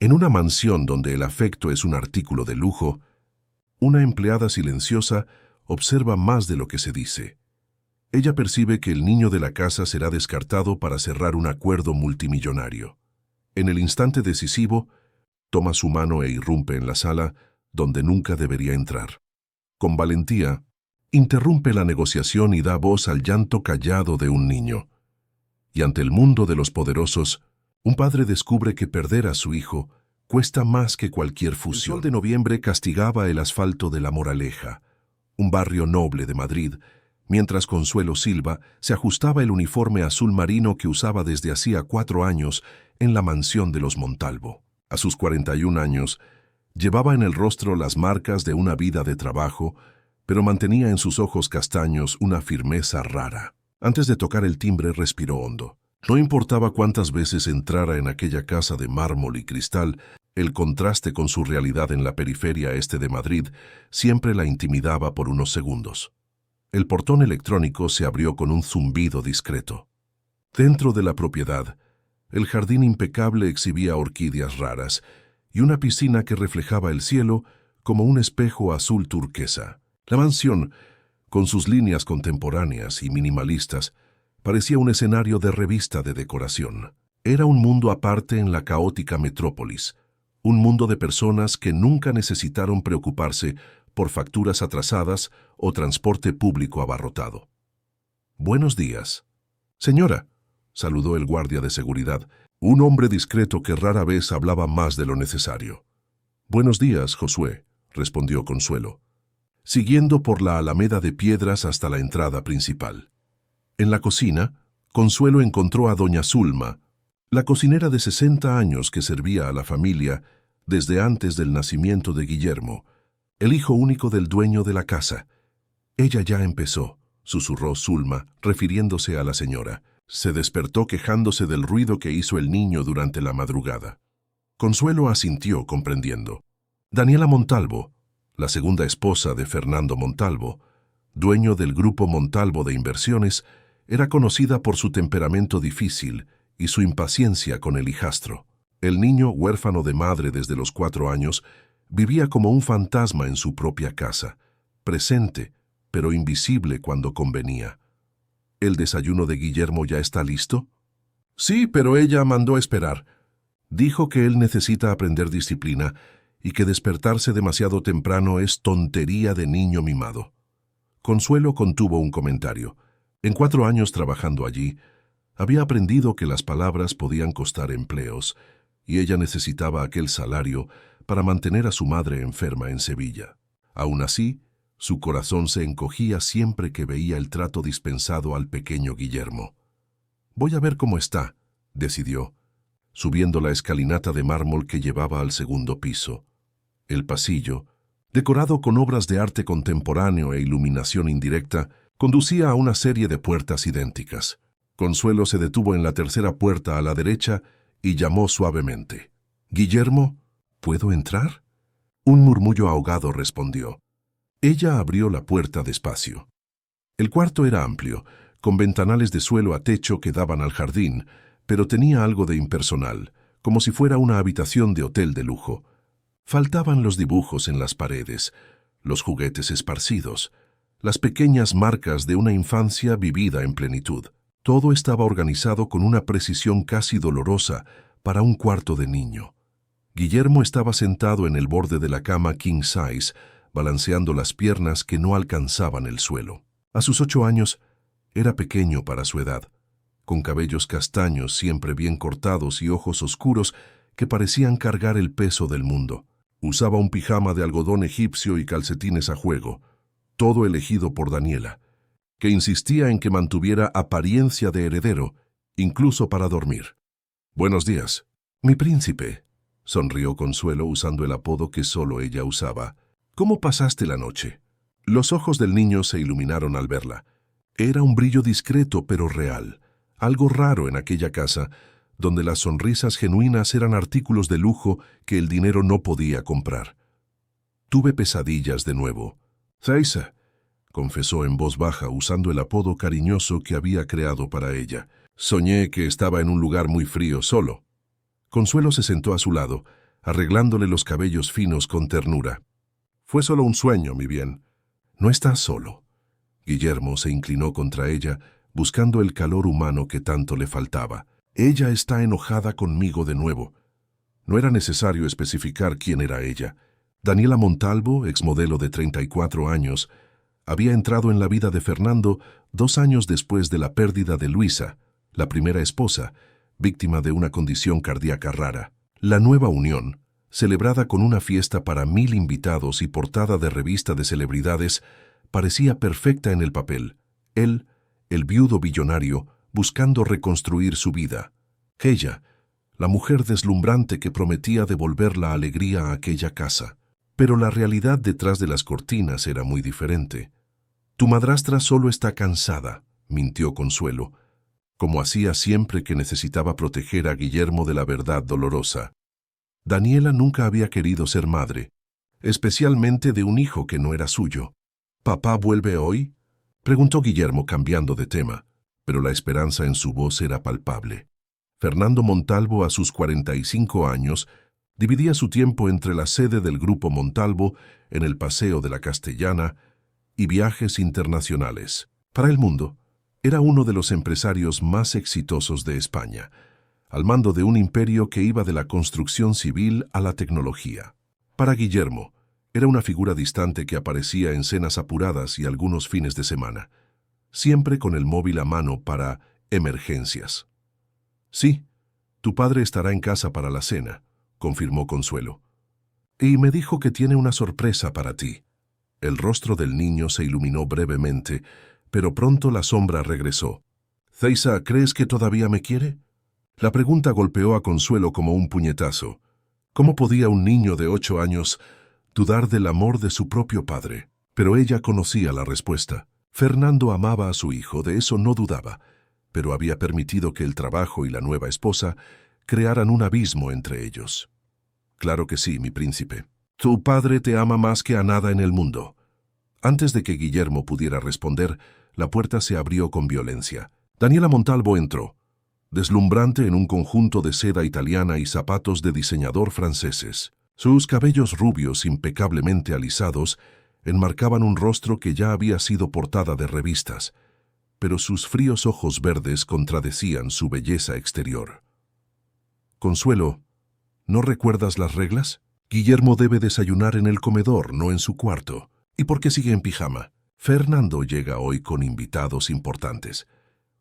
En una mansión donde el afecto es un artículo de lujo, una empleada silenciosa observa más de lo que se dice. Ella percibe que el niño de la casa será descartado para cerrar un acuerdo multimillonario. En el instante decisivo, toma su mano e irrumpe en la sala donde nunca debería entrar. Con valentía, interrumpe la negociación y da voz al llanto callado de un niño. Y ante el mundo de los poderosos, un padre descubre que perder a su hijo cuesta más que cualquier fusión. El sol de noviembre castigaba el asfalto de La Moraleja, un barrio noble de Madrid, mientras Consuelo Silva se ajustaba el uniforme azul marino que usaba desde hacía 4 años en la mansión de los Montalvo. A sus 41 años, llevaba en el rostro las marcas de una vida de trabajo, pero mantenía en sus ojos castaños una firmeza rara. Antes de tocar el timbre, respiró hondo. No importaba cuántas veces entrara en aquella casa de mármol y cristal, el contraste con su realidad en la periferia este de Madrid siempre la intimidaba por unos segundos. El portón electrónico se abrió con un zumbido discreto. Dentro de la propiedad, el jardín impecable exhibía orquídeas raras y una piscina que reflejaba el cielo como un espejo azul turquesa. La mansión, con sus líneas contemporáneas y minimalistas, parecía un escenario de revista de decoración. Era un mundo aparte en la caótica metrópolis, un mundo de personas que nunca necesitaron preocuparse por facturas atrasadas o transporte público abarrotado. «Buenos días». «Señora», saludó el guardia de seguridad, un hombre discreto que rara vez hablaba más de lo necesario. «Buenos días, Josué», respondió Consuelo, siguiendo por la alameda de piedras hasta la entrada principal. En la cocina, Consuelo encontró a doña Zulma, la cocinera de 60 años que servía a la familia desde antes del nacimiento de Guillermo, el hijo único del dueño de la casa. «Ella ya empezó», susurró Zulma, refiriéndose a la señora. Se despertó quejándose del ruido que hizo el niño durante la madrugada. Consuelo asintió, comprendiendo. Daniela Montalvo, la segunda esposa de Fernando Montalvo, dueño del grupo Montalvo de Inversiones, era conocida por su temperamento difícil y su impaciencia con el hijastro. El niño, huérfano de madre desde los 4 años, vivía como un fantasma en su propia casa, presente, pero invisible cuando convenía. ¿El desayuno de Guillermo ya está listo? Sí, pero ella mandó esperar. Dijo que él necesita aprender disciplina y que despertarse demasiado temprano es tontería de niño mimado. Consuelo contuvo un comentario. En 4 años trabajando allí, había aprendido que las palabras podían costar empleos, y ella necesitaba aquel salario para mantener a su madre enferma en Sevilla. Aún así, su corazón se encogía siempre que veía el trato dispensado al pequeño Guillermo. «Voy a ver cómo está», decidió, subiendo la escalinata de mármol que llevaba al segundo piso. El pasillo, decorado con obras de arte contemporáneo e iluminación indirecta, conducía a una serie de puertas idénticas. Consuelo se detuvo en la tercera puerta a la derecha y llamó suavemente. «Guillermo, ¿puedo entrar?». Un murmullo ahogado respondió. Ella abrió la puerta despacio. El cuarto era amplio, con ventanales de suelo a techo que daban al jardín, pero tenía algo de impersonal, como si fuera una habitación de hotel de lujo. Faltaban los dibujos en las paredes, los juguetes esparcidos, las pequeñas marcas de una infancia vivida en plenitud. Todo estaba organizado con una precisión casi dolorosa para un cuarto de niño. Guillermo estaba sentado en el borde de la cama king size, balanceando las piernas que no alcanzaban el suelo. A sus 8 años, era pequeño para su edad, con cabellos castaños siempre bien cortados y ojos oscuros que parecían cargar el peso del mundo. Usaba un pijama de algodón egipcio y calcetines a juego, todo elegido por Daniela, que insistía en que mantuviera apariencia de heredero, incluso para dormir. «Buenos días». «Mi príncipe», sonrió Consuelo usando el apodo que solo ella usaba. «¿Cómo pasaste la noche?». Los ojos del niño se iluminaron al verla. Era un brillo discreto pero real, algo raro en aquella casa, donde las sonrisas genuinas eran artículos de lujo que el dinero no podía comprar. «Tuve pesadillas de nuevo». «Zaisa», confesó en voz baja usando el apodo cariñoso que había creado para ella. «Soñé que estaba en un lugar muy frío, solo». Consuelo se sentó a su lado, arreglándole los cabellos finos con ternura. «Fue solo un sueño, mi bien. No estás solo». Guillermo se inclinó contra ella, buscando el calor humano que tanto le faltaba. «Ella está enojada conmigo de nuevo». No era necesario especificar quién era ella. Daniela Montalvo, exmodelo de 34 años, había entrado en la vida de Fernando 2 años después de la pérdida de Luisa, la primera esposa, víctima de una condición cardíaca rara. La nueva unión, celebrada con una fiesta para 1000 invitados y portada de revista de celebridades, parecía perfecta en el papel. Él, el viudo billonario, buscando reconstruir su vida. Ella, la mujer deslumbrante que prometía devolver la alegría a aquella casa. Pero la realidad detrás de las cortinas era muy diferente. «Tu madrastra solo está cansada», mintió Consuelo, como hacía siempre que necesitaba proteger a Guillermo de la verdad dolorosa. Daniela nunca había querido ser madre, especialmente de un hijo que no era suyo. «¿Papá vuelve hoy?», preguntó Guillermo cambiando de tema, pero la esperanza en su voz era palpable. Fernando Montalvo, a sus 45 años, dividía su tiempo entre la sede del Grupo Montalvo en el Paseo de la Castellana y viajes internacionales. Para el mundo, era uno de los empresarios más exitosos de España, al mando de un imperio que iba de la construcción civil a la tecnología. Para Guillermo, era una figura distante que aparecía en cenas apuradas y algunos fines de semana, siempre con el móvil a mano para emergencias. «Sí, tu padre estará en casa para la cena», confirmó Consuelo. «Y me dijo que tiene una sorpresa para ti». El rostro del niño se iluminó brevemente, pero pronto la sombra regresó. «Ceisa, ¿crees que todavía me quiere?». La pregunta golpeó a Consuelo como un puñetazo. ¿Cómo podía un niño de 8 años dudar del amor de su propio padre? Pero ella conocía la respuesta. Fernando amaba a su hijo, de eso no dudaba, pero había permitido que el trabajo y la nueva esposa crearan un abismo entre ellos. «Claro que sí, mi príncipe. Tu padre te ama más que a nada en el mundo». Antes de que Guillermo pudiera responder, la puerta se abrió con violencia. Daniela Montalvo entró, deslumbrante en un conjunto de seda italiana y zapatos de diseñador franceses. Sus cabellos rubios impecablemente alisados enmarcaban un rostro que ya había sido portada de revistas, pero sus fríos ojos verdes contradecían su belleza exterior. «Consuelo, ¿no recuerdas las reglas? Guillermo debe desayunar en el comedor, no en su cuarto. ¿Y por qué sigue en pijama? Fernando llega hoy con invitados importantes».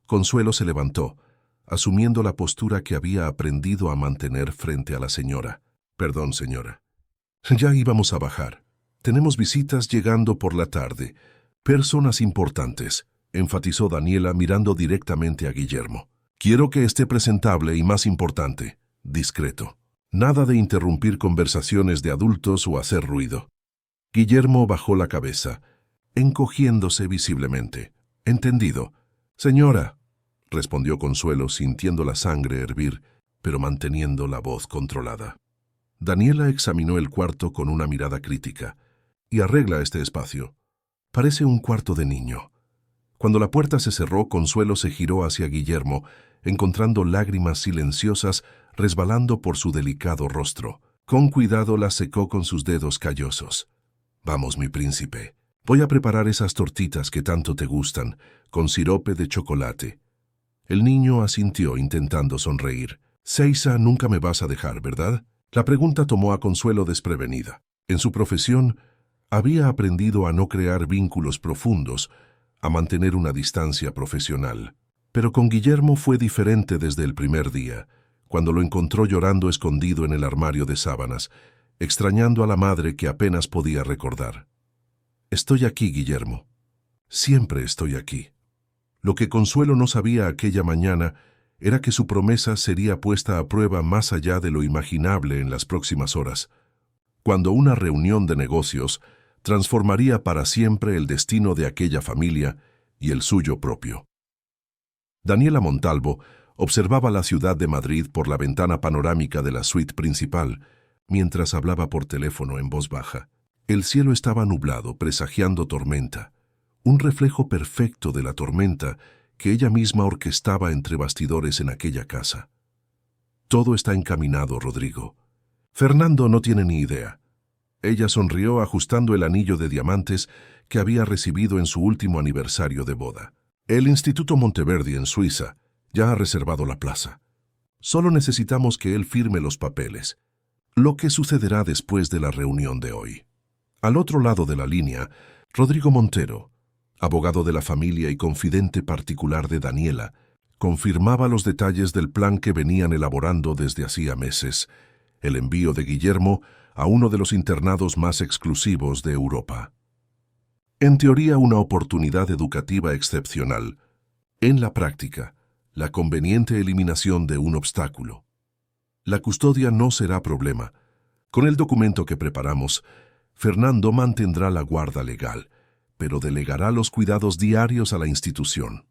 Consuelo se levantó, asumiendo la postura que había aprendido a mantener frente a la señora. «Perdón, señora. Ya íbamos a bajar. Tenemos visitas llegando por la tarde. Personas importantes», enfatizó Daniela mirando directamente a Guillermo. «Quiero que esté presentable y, más importante, discreto. Nada de interrumpir conversaciones de adultos o hacer ruido». Guillermo bajó la cabeza, encogiéndose visiblemente. «Entendido. Señora», respondió Consuelo sintiendo la sangre hervir, pero manteniendo la voz controlada. Daniela examinó el cuarto con una mirada crítica. «Y arregla este espacio. Parece un cuarto de niño». Cuando la puerta se cerró, Consuelo se giró hacia Guillermo, encontrando lágrimas silenciosas resbalando por su delicado rostro. Con cuidado las secó con sus dedos callosos. «Vamos, mi príncipe. Voy a preparar esas tortitas que tanto te gustan, con sirope de chocolate». El niño asintió intentando sonreír. «Ceisa, nunca me vas a dejar, ¿verdad?». La pregunta tomó a Consuelo desprevenida. En su profesión, había aprendido a no crear vínculos profundos, a mantener una distancia profesional. Pero con Guillermo fue diferente desde el primer día, cuando lo encontró llorando escondido en el armario de sábanas, extrañando a la madre que apenas podía recordar. «Estoy aquí, Guillermo. Siempre estoy aquí». Lo que Consuelo no sabía aquella mañana era que su promesa sería puesta a prueba más allá de lo imaginable en las próximas horas, cuando una reunión de negocios transformaría para siempre el destino de aquella familia y el suyo propio. Daniela Montalvo observaba la ciudad de Madrid por la ventana panorámica de la suite principal, mientras hablaba por teléfono en voz baja. El cielo estaba nublado, presagiando tormenta, un reflejo perfecto de la tormenta que ella misma orquestaba entre bastidores en aquella casa. «Todo está encaminado, Rodrigo. Fernando no tiene ni idea. Ella sonrió ajustando el anillo de diamantes que había recibido en su último aniversario de boda. El Instituto Monteverdi en Suiza ya ha reservado la plaza. Solo necesitamos que él firme los papeles, lo que sucederá después de la reunión de hoy. Al otro lado de la línea, Rodrigo Montero, abogado de la familia y confidente particular de Daniela, confirmaba los detalles del plan que venían elaborando desde hacía meses: el envío de Guillermo a uno de los internados más exclusivos de Europa. En teoría, una oportunidad educativa excepcional. En la práctica, la conveniente eliminación de un obstáculo. La custodia no será problema. Con el documento que preparamos, Fernando mantendrá la guarda legal, pero delegará los cuidados diarios a la institución,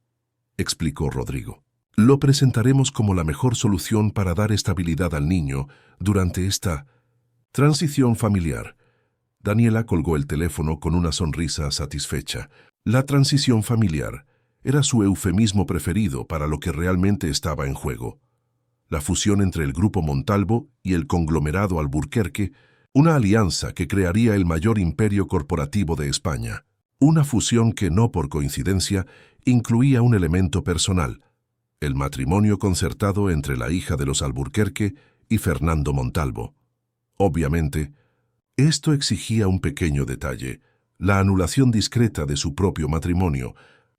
explicó Rodrigo. Lo presentaremos como la mejor solución para dar estabilidad al niño durante esta transición familiar. Daniela colgó el teléfono con una sonrisa satisfecha. La transición familiar era su eufemismo preferido para lo que realmente estaba en juego: la fusión entre el Grupo Montalvo y el conglomerado Alburquerque, una alianza que crearía el mayor imperio corporativo de España. Una fusión que, no por coincidencia, incluía un elemento personal: el matrimonio concertado entre la hija de los Alburquerque y Fernando Montalvo. Obviamente, esto exigía un pequeño detalle: la anulación discreta de su propio matrimonio,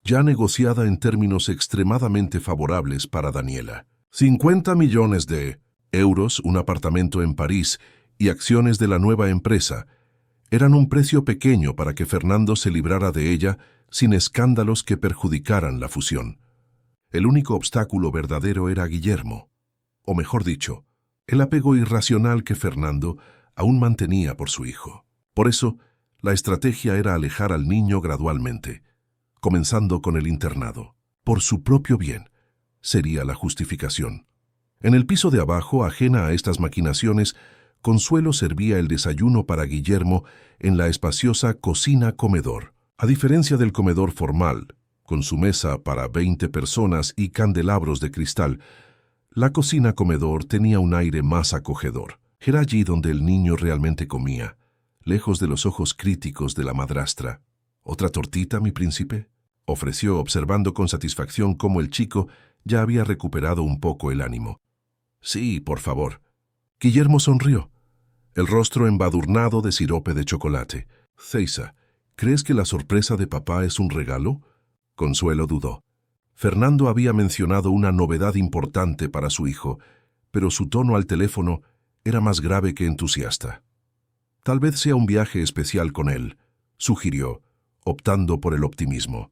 ya negociada en términos extremadamente favorables para Daniela. 50 millones de euros, un apartamento en París y acciones de la nueva empresa eran un precio pequeño para que Fernando se librara de ella sin escándalos que perjudicaran la fusión. El único obstáculo verdadero era Guillermo, o mejor dicho, el apego irracional que Fernando aún mantenía por su hijo. Por eso, la estrategia era alejar al niño gradualmente, comenzando con el internado. Por su propio bien, sería la justificación. En el piso de abajo, ajena a estas maquinaciones, Consuelo servía el desayuno para Guillermo en la espaciosa cocina-comedor. A diferencia del comedor formal, con su mesa para 20 personas y candelabros de cristal, la cocina-comedor tenía un aire más acogedor. Era allí donde el niño realmente comía, lejos de los ojos críticos de la madrastra. ¿Otra tortita, mi príncipe?, ofreció, observando con satisfacción cómo el chico ya había recuperado un poco el ánimo. Sí, por favor. Guillermo sonrió, el rostro embadurnado de sirope de chocolate. Ceisa, ¿crees que la sorpresa de papá es un regalo? Consuelo dudó. Fernando había mencionado una novedad importante para su hijo, pero su tono al teléfono era más grave que entusiasta. Tal vez sea un viaje especial con él, sugirió, optando por el optimismo.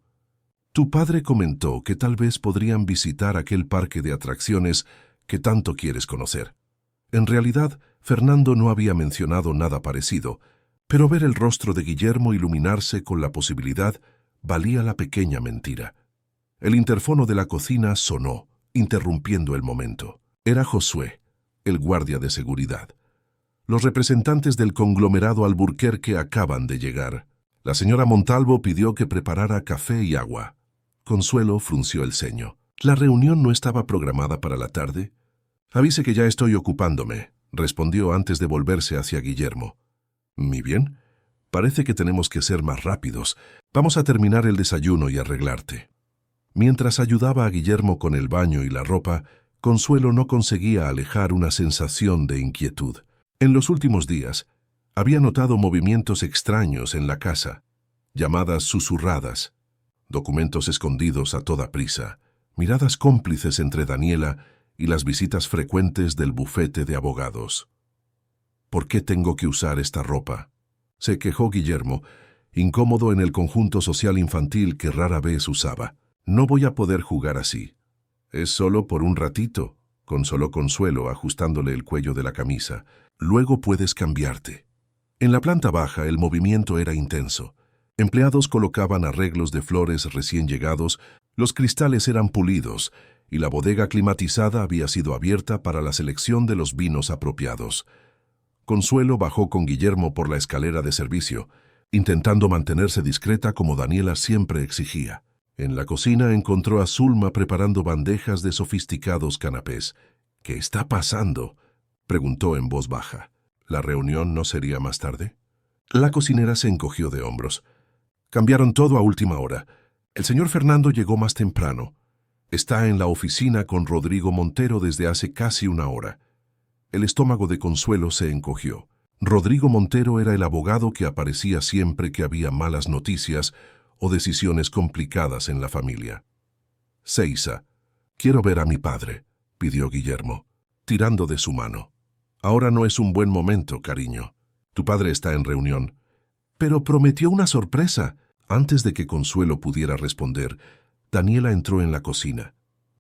Tu padre comentó que tal vez podrían visitar aquel parque de atracciones que tanto quieres conocer. En realidad, Fernando no había mencionado nada parecido, pero ver el rostro de Guillermo iluminarse con la posibilidad valía la pequeña mentira. El interfono de la cocina sonó, interrumpiendo el momento. Era Josué, el guardia de seguridad. Los representantes del conglomerado Alburquerque acaban de llegar. La señora Montalvo pidió que preparara café y agua. Consuelo frunció el ceño. ¿La reunión no estaba programada para la tarde? Avise que ya estoy ocupándome, respondió antes de volverse hacia Guillermo. ¿Mi bien? Parece que tenemos que ser más rápidos. Vamos a terminar el desayuno y arreglarte. Mientras ayudaba a Guillermo con el baño y la ropa, Consuelo no conseguía alejar una sensación de inquietud. En los últimos días, había notado movimientos extraños en la casa, llamadas susurradas, documentos escondidos a toda prisa, miradas cómplices entre Daniela y las visitas frecuentes del bufete de abogados. ¿Por qué tengo que usar esta ropa?, se quejó Guillermo, incómodo en el conjunto social infantil que rara vez usaba. No voy a poder jugar así. Es solo por un ratito, consoló Consuelo ajustándole el cuello de la camisa. Luego puedes cambiarte. En la planta baja el movimiento era intenso. Empleados colocaban arreglos de flores recién llegados, los cristales eran pulidos y la bodega climatizada había sido abierta para la selección de los vinos apropiados. Consuelo bajó con Guillermo por la escalera de servicio, intentando mantenerse discreta como Daniela siempre exigía. En la cocina encontró a Zulma preparando bandejas de sofisticados canapés. ¿Qué está pasando?, preguntó en voz baja. ¿La reunión no sería más tarde? La cocinera se encogió de hombros. Cambiaron todo a última hora. El señor Fernando llegó más temprano. Está en la oficina con Rodrigo Montero desde hace casi una hora. El estómago de Consuelo se encogió. Rodrigo Montero era el abogado que aparecía siempre que había malas noticias o decisiones complicadas en la familia. Seiza, quiero ver a mi padre, pidió Guillermo, tirando de su mano. Ahora no es un buen momento, cariño. Tu padre está en reunión. Pero prometió una sorpresa. Antes de que Consuelo pudiera responder, Daniela entró en la cocina.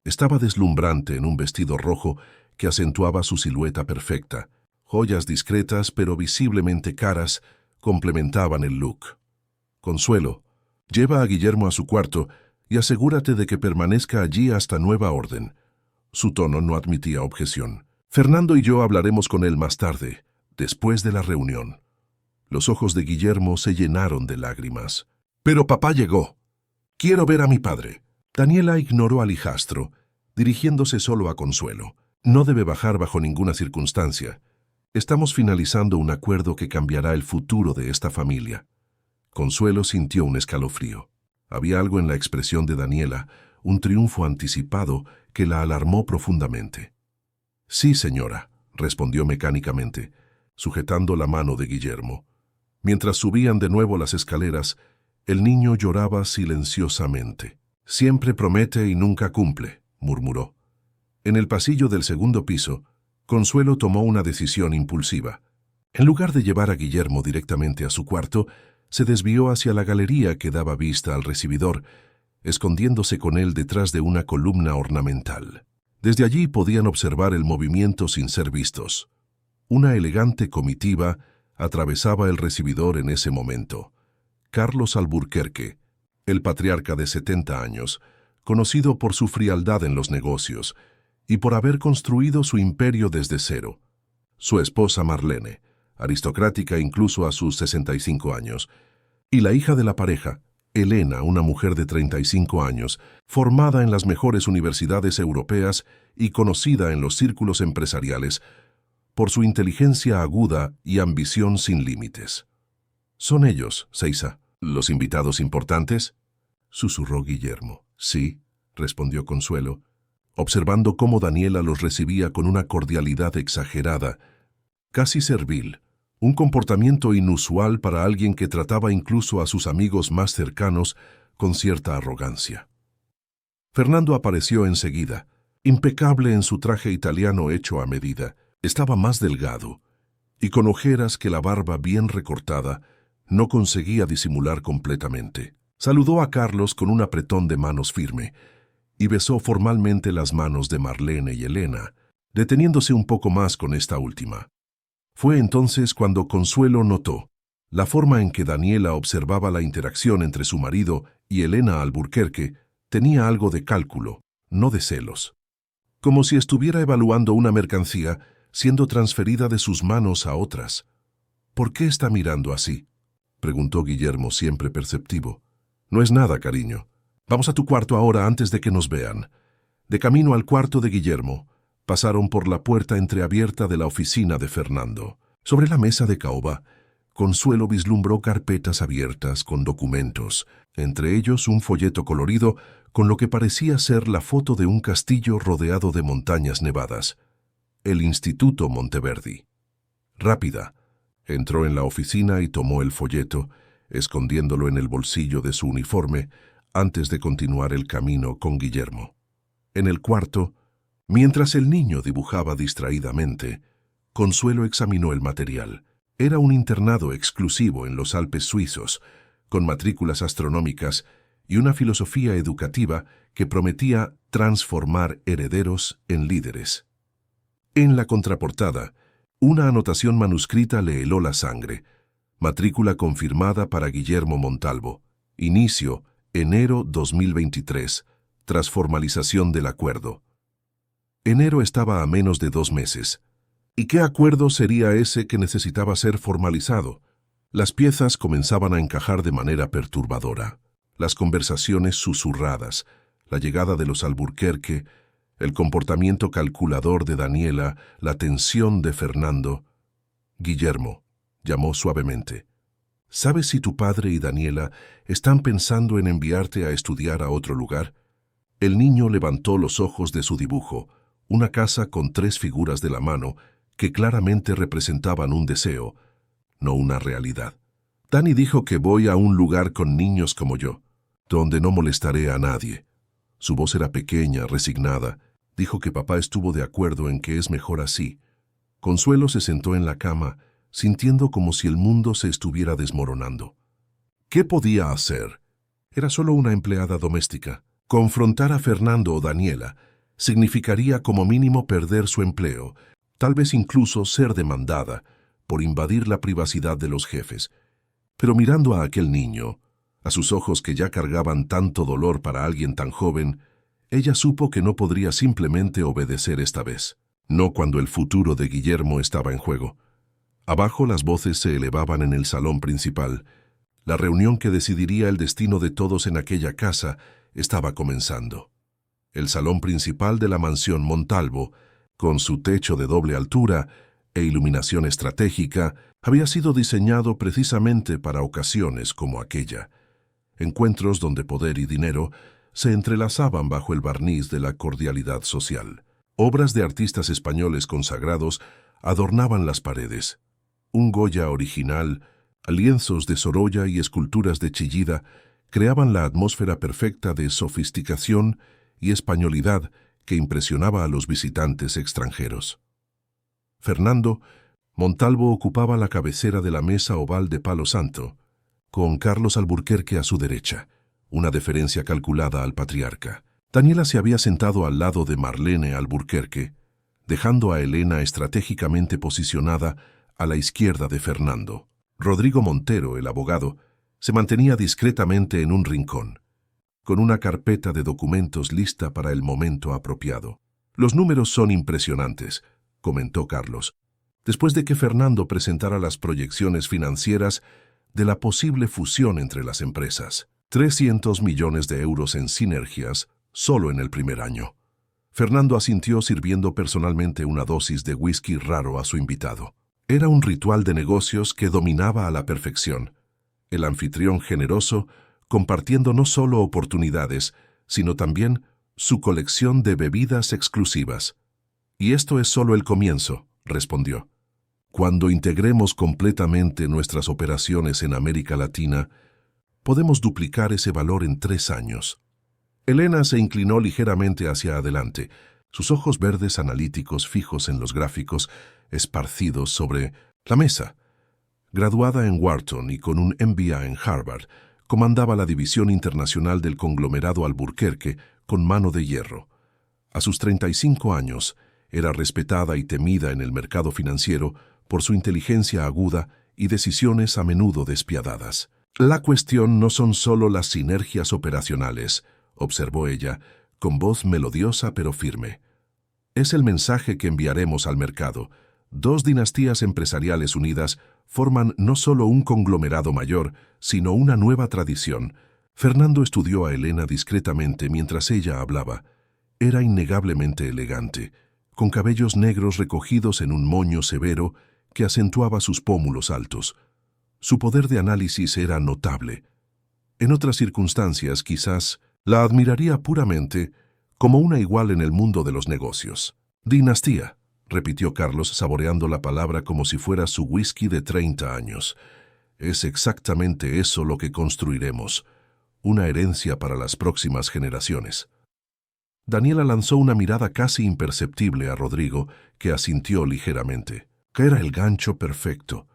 Estaba deslumbrante en un vestido rojo que acentuaba su silueta perfecta. Joyas discretas pero visiblemente caras complementaban el look. Consuelo, lleva a Guillermo a su cuarto y asegúrate de que permanezca allí hasta nueva orden. Su tono no admitía objeción. Fernando y yo hablaremos con él más tarde, después de la reunión. Los ojos de Guillermo se llenaron de lágrimas. Pero papá llegó. Quiero ver a mi padre. Daniela ignoró al hijastro, dirigiéndose solo a Consuelo. No debe bajar bajo ninguna circunstancia. Estamos finalizando un acuerdo que cambiará el futuro de esta familia. Consuelo sintió un escalofrío. Había algo en la expresión de Daniela, un triunfo anticipado que la alarmó profundamente. Sí, señora, respondió mecánicamente, sujetando la mano de Guillermo. Mientras subían de nuevo las escaleras, el niño lloraba silenciosamente. Siempre promete y nunca cumple, murmuró. En el pasillo del segundo piso, Consuelo tomó una decisión impulsiva. En lugar de llevar a Guillermo directamente a su cuarto, se desvió hacia la galería que daba vista al recibidor, escondiéndose con él detrás de una columna ornamental. Desde allí podían observar el movimiento sin ser vistos. Una elegante comitiva atravesaba el recibidor en ese momento. Carlos Alburquerque, el patriarca de 70 años, conocido por su frialdad en los negocios y por haber construido su imperio desde cero. Su esposa Marlene, aristocrática incluso a sus 65 años, y la hija de la pareja, Elena, una mujer de 35 años, formada en las mejores universidades europeas y conocida en los círculos empresariales por su inteligencia aguda y ambición sin límites. «Son ellos, Seiza, los invitados importantes», susurró Guillermo. «Sí», respondió Consuelo, observando cómo Daniela los recibía con una cordialidad exagerada, casi servil, un comportamiento inusual para alguien que trataba incluso a sus amigos más cercanos con cierta arrogancia. Fernando apareció enseguida, impecable en su traje italiano hecho a medida. Estaba más delgado, y con ojeras que la barba bien recortada no conseguía disimular completamente. Saludó a Carlos con un apretón de manos firme, y besó formalmente las manos de Marlene y Elena, deteniéndose un poco más con esta última. Fue entonces cuando Consuelo notó la forma en que Daniela observaba la interacción entre su marido y Elena Alburquerque tenía algo de cálculo, no de celos. Como si estuviera evaluando una mercancía siendo transferida de sus manos a otras. «¿Por qué está mirando así?», preguntó Guillermo, siempre perceptivo. «No es nada, cariño. Vamos a tu cuarto ahora antes de que nos vean». De camino al cuarto de Guillermo, pasaron por la puerta entreabierta de la oficina de Fernando. Sobre la mesa de caoba, Consuelo vislumbró carpetas abiertas con documentos, entre ellos un folleto colorido con lo que parecía ser la foto de un castillo rodeado de montañas nevadas. El Instituto Monteverdi. Rápida, entró en la oficina y tomó el folleto, escondiéndolo en el bolsillo de su uniforme, antes de continuar el camino con Guillermo. En el cuarto, mientras el niño dibujaba distraídamente, Consuelo examinó el material. Era un internado exclusivo en los Alpes suizos, con matrículas astronómicas y una filosofía educativa que prometía transformar herederos en líderes. En la contraportada, una anotación manuscrita le heló la sangre. Matrícula confirmada para Guillermo Montalvo. Inicio, enero 2023, tras formalización del acuerdo. Enero estaba a menos de 2 meses. ¿Y qué acuerdo sería ese que necesitaba ser formalizado? Las piezas comenzaban a encajar de manera perturbadora. Las conversaciones susurradas, la llegada de los Alburquerque, el comportamiento calculador de Daniela, la tensión de Fernando. Guillermo, llamó suavemente. ¿Sabes si tu padre y Daniela están pensando en enviarte a estudiar a otro lugar? El niño levantó los ojos de su dibujo, una casa con 3 figuras de la mano que claramente representaban un deseo, no una realidad. Dani dijo que voy a un lugar con niños como yo, donde no molestaré a nadie. Su voz era pequeña, resignada. Dijo que papá estuvo de acuerdo en que es mejor así. Consuelo se sentó en la cama, sintiendo como si el mundo se estuviera desmoronando. ¿Qué podía hacer? Era solo una empleada doméstica. Confrontar a Fernando o Daniela significaría como mínimo perder su empleo, tal vez incluso ser demandada por invadir la privacidad de los jefes. Pero mirando a aquel niño, a sus ojos que ya cargaban tanto dolor para alguien tan joven, ella supo que no podría simplemente obedecer esta vez, no cuando el futuro de Guillermo estaba en juego. Abajo las voces se elevaban en el salón principal. La reunión que decidiría el destino de todos en aquella casa estaba comenzando. El salón principal de la mansión Montalvo, con su techo de doble altura e iluminación estratégica, había sido diseñado precisamente para ocasiones como aquella. Encuentros donde poder y dinero se entrelazaban bajo el barniz de la cordialidad social. Obras de artistas españoles consagrados adornaban las paredes. Un Goya original, lienzos de Sorolla y esculturas de Chillida creaban la atmósfera perfecta de sofisticación y españolidad que impresionaba a los visitantes extranjeros. Fernando Montalvo ocupaba la cabecera de la mesa oval de palo santo, con Carlos Alburquerque a su derecha, una deferencia calculada al patriarca. Daniela se había sentado al lado de Marlene Alburquerque, dejando a Elena estratégicamente posicionada a la izquierda de Fernando. Rodrigo Montero, el abogado, se mantenía discretamente en un rincón, con una carpeta de documentos lista para el momento apropiado. «Los números son impresionantes», comentó Carlos, después de que Fernando presentara las proyecciones financieras de la posible fusión entre las empresas. 300 millones de euros en sinergias solo en el primer año. Fernando asintió sirviendo personalmente una dosis de whisky raro a su invitado. Era un ritual de negocios que dominaba a la perfección. El anfitrión generoso, compartiendo no solo oportunidades, sino también su colección de bebidas exclusivas. «Y esto es solo el comienzo», respondió. «Cuando integremos completamente nuestras operaciones en América Latina, podemos duplicar ese valor en 3 años». Elena se inclinó ligeramente hacia adelante, sus ojos verdes analíticos fijos en los gráficos esparcidos sobre la mesa. Graduada en Wharton y con un MBA en Harvard, comandaba la división internacional del conglomerado Alburquerque con mano de hierro. A sus 35 años, era respetada y temida en el mercado financiero por su inteligencia aguda y decisiones a menudo despiadadas. «La cuestión no son solo las sinergias operacionales», observó ella, con voz melodiosa pero firme. «Es el mensaje que enviaremos al mercado. 2 dinastías empresariales unidas forman no solo un conglomerado mayor, sino una nueva tradición». Fernando estudió a Elena discretamente mientras ella hablaba. Era innegablemente elegante, con cabellos negros recogidos en un moño severo que acentuaba sus pómulos altos. Su poder de análisis era notable. En otras circunstancias, quizás, la admiraría puramente como una igual en el mundo de los negocios. «Dinastía», repitió Carlos saboreando la palabra como si fuera su whisky de 30 años. «Es exactamente eso lo que construiremos, una herencia para las próximas generaciones». Daniela lanzó una mirada casi imperceptible a Rodrigo, que asintió ligeramente. Que era el gancho perfecto.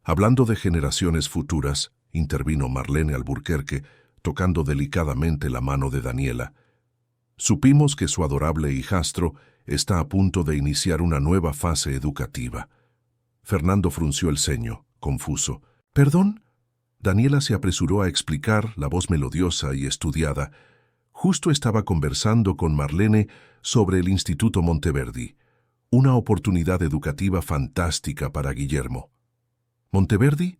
«Hablando de generaciones futuras», intervino Marlene Alburquerque, tocando delicadamente la mano de Daniela. «Supimos que su adorable hijastro está a punto de iniciar una nueva fase educativa». Fernando frunció el ceño, confuso. «¿Perdón?». Daniela se apresuró a explicar, la voz melodiosa y estudiada. Justo estaba conversando con Marlene sobre el Instituto Monteverdi, una oportunidad educativa fantástica para Guillermo. «¿Monteverdi?».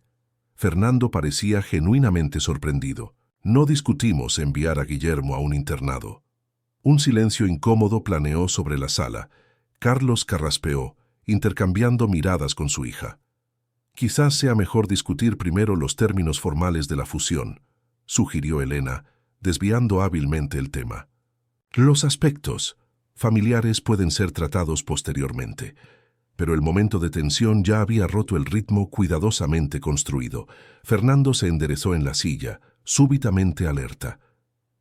Fernando parecía genuinamente sorprendido. «No discutimos enviar a Guillermo a un internado». Un silencio incómodo planeó sobre la sala. Carlos carraspeó, intercambiando miradas con su hija. Quizás sea mejor discutir primero los términos formales de la fusión, sugirió Elena, desviando hábilmente el tema. Los aspectos familiares pueden ser tratados posteriormente, pero el momento de tensión ya había roto el ritmo cuidadosamente construido. Fernando se enderezó en la silla, súbitamente alerta.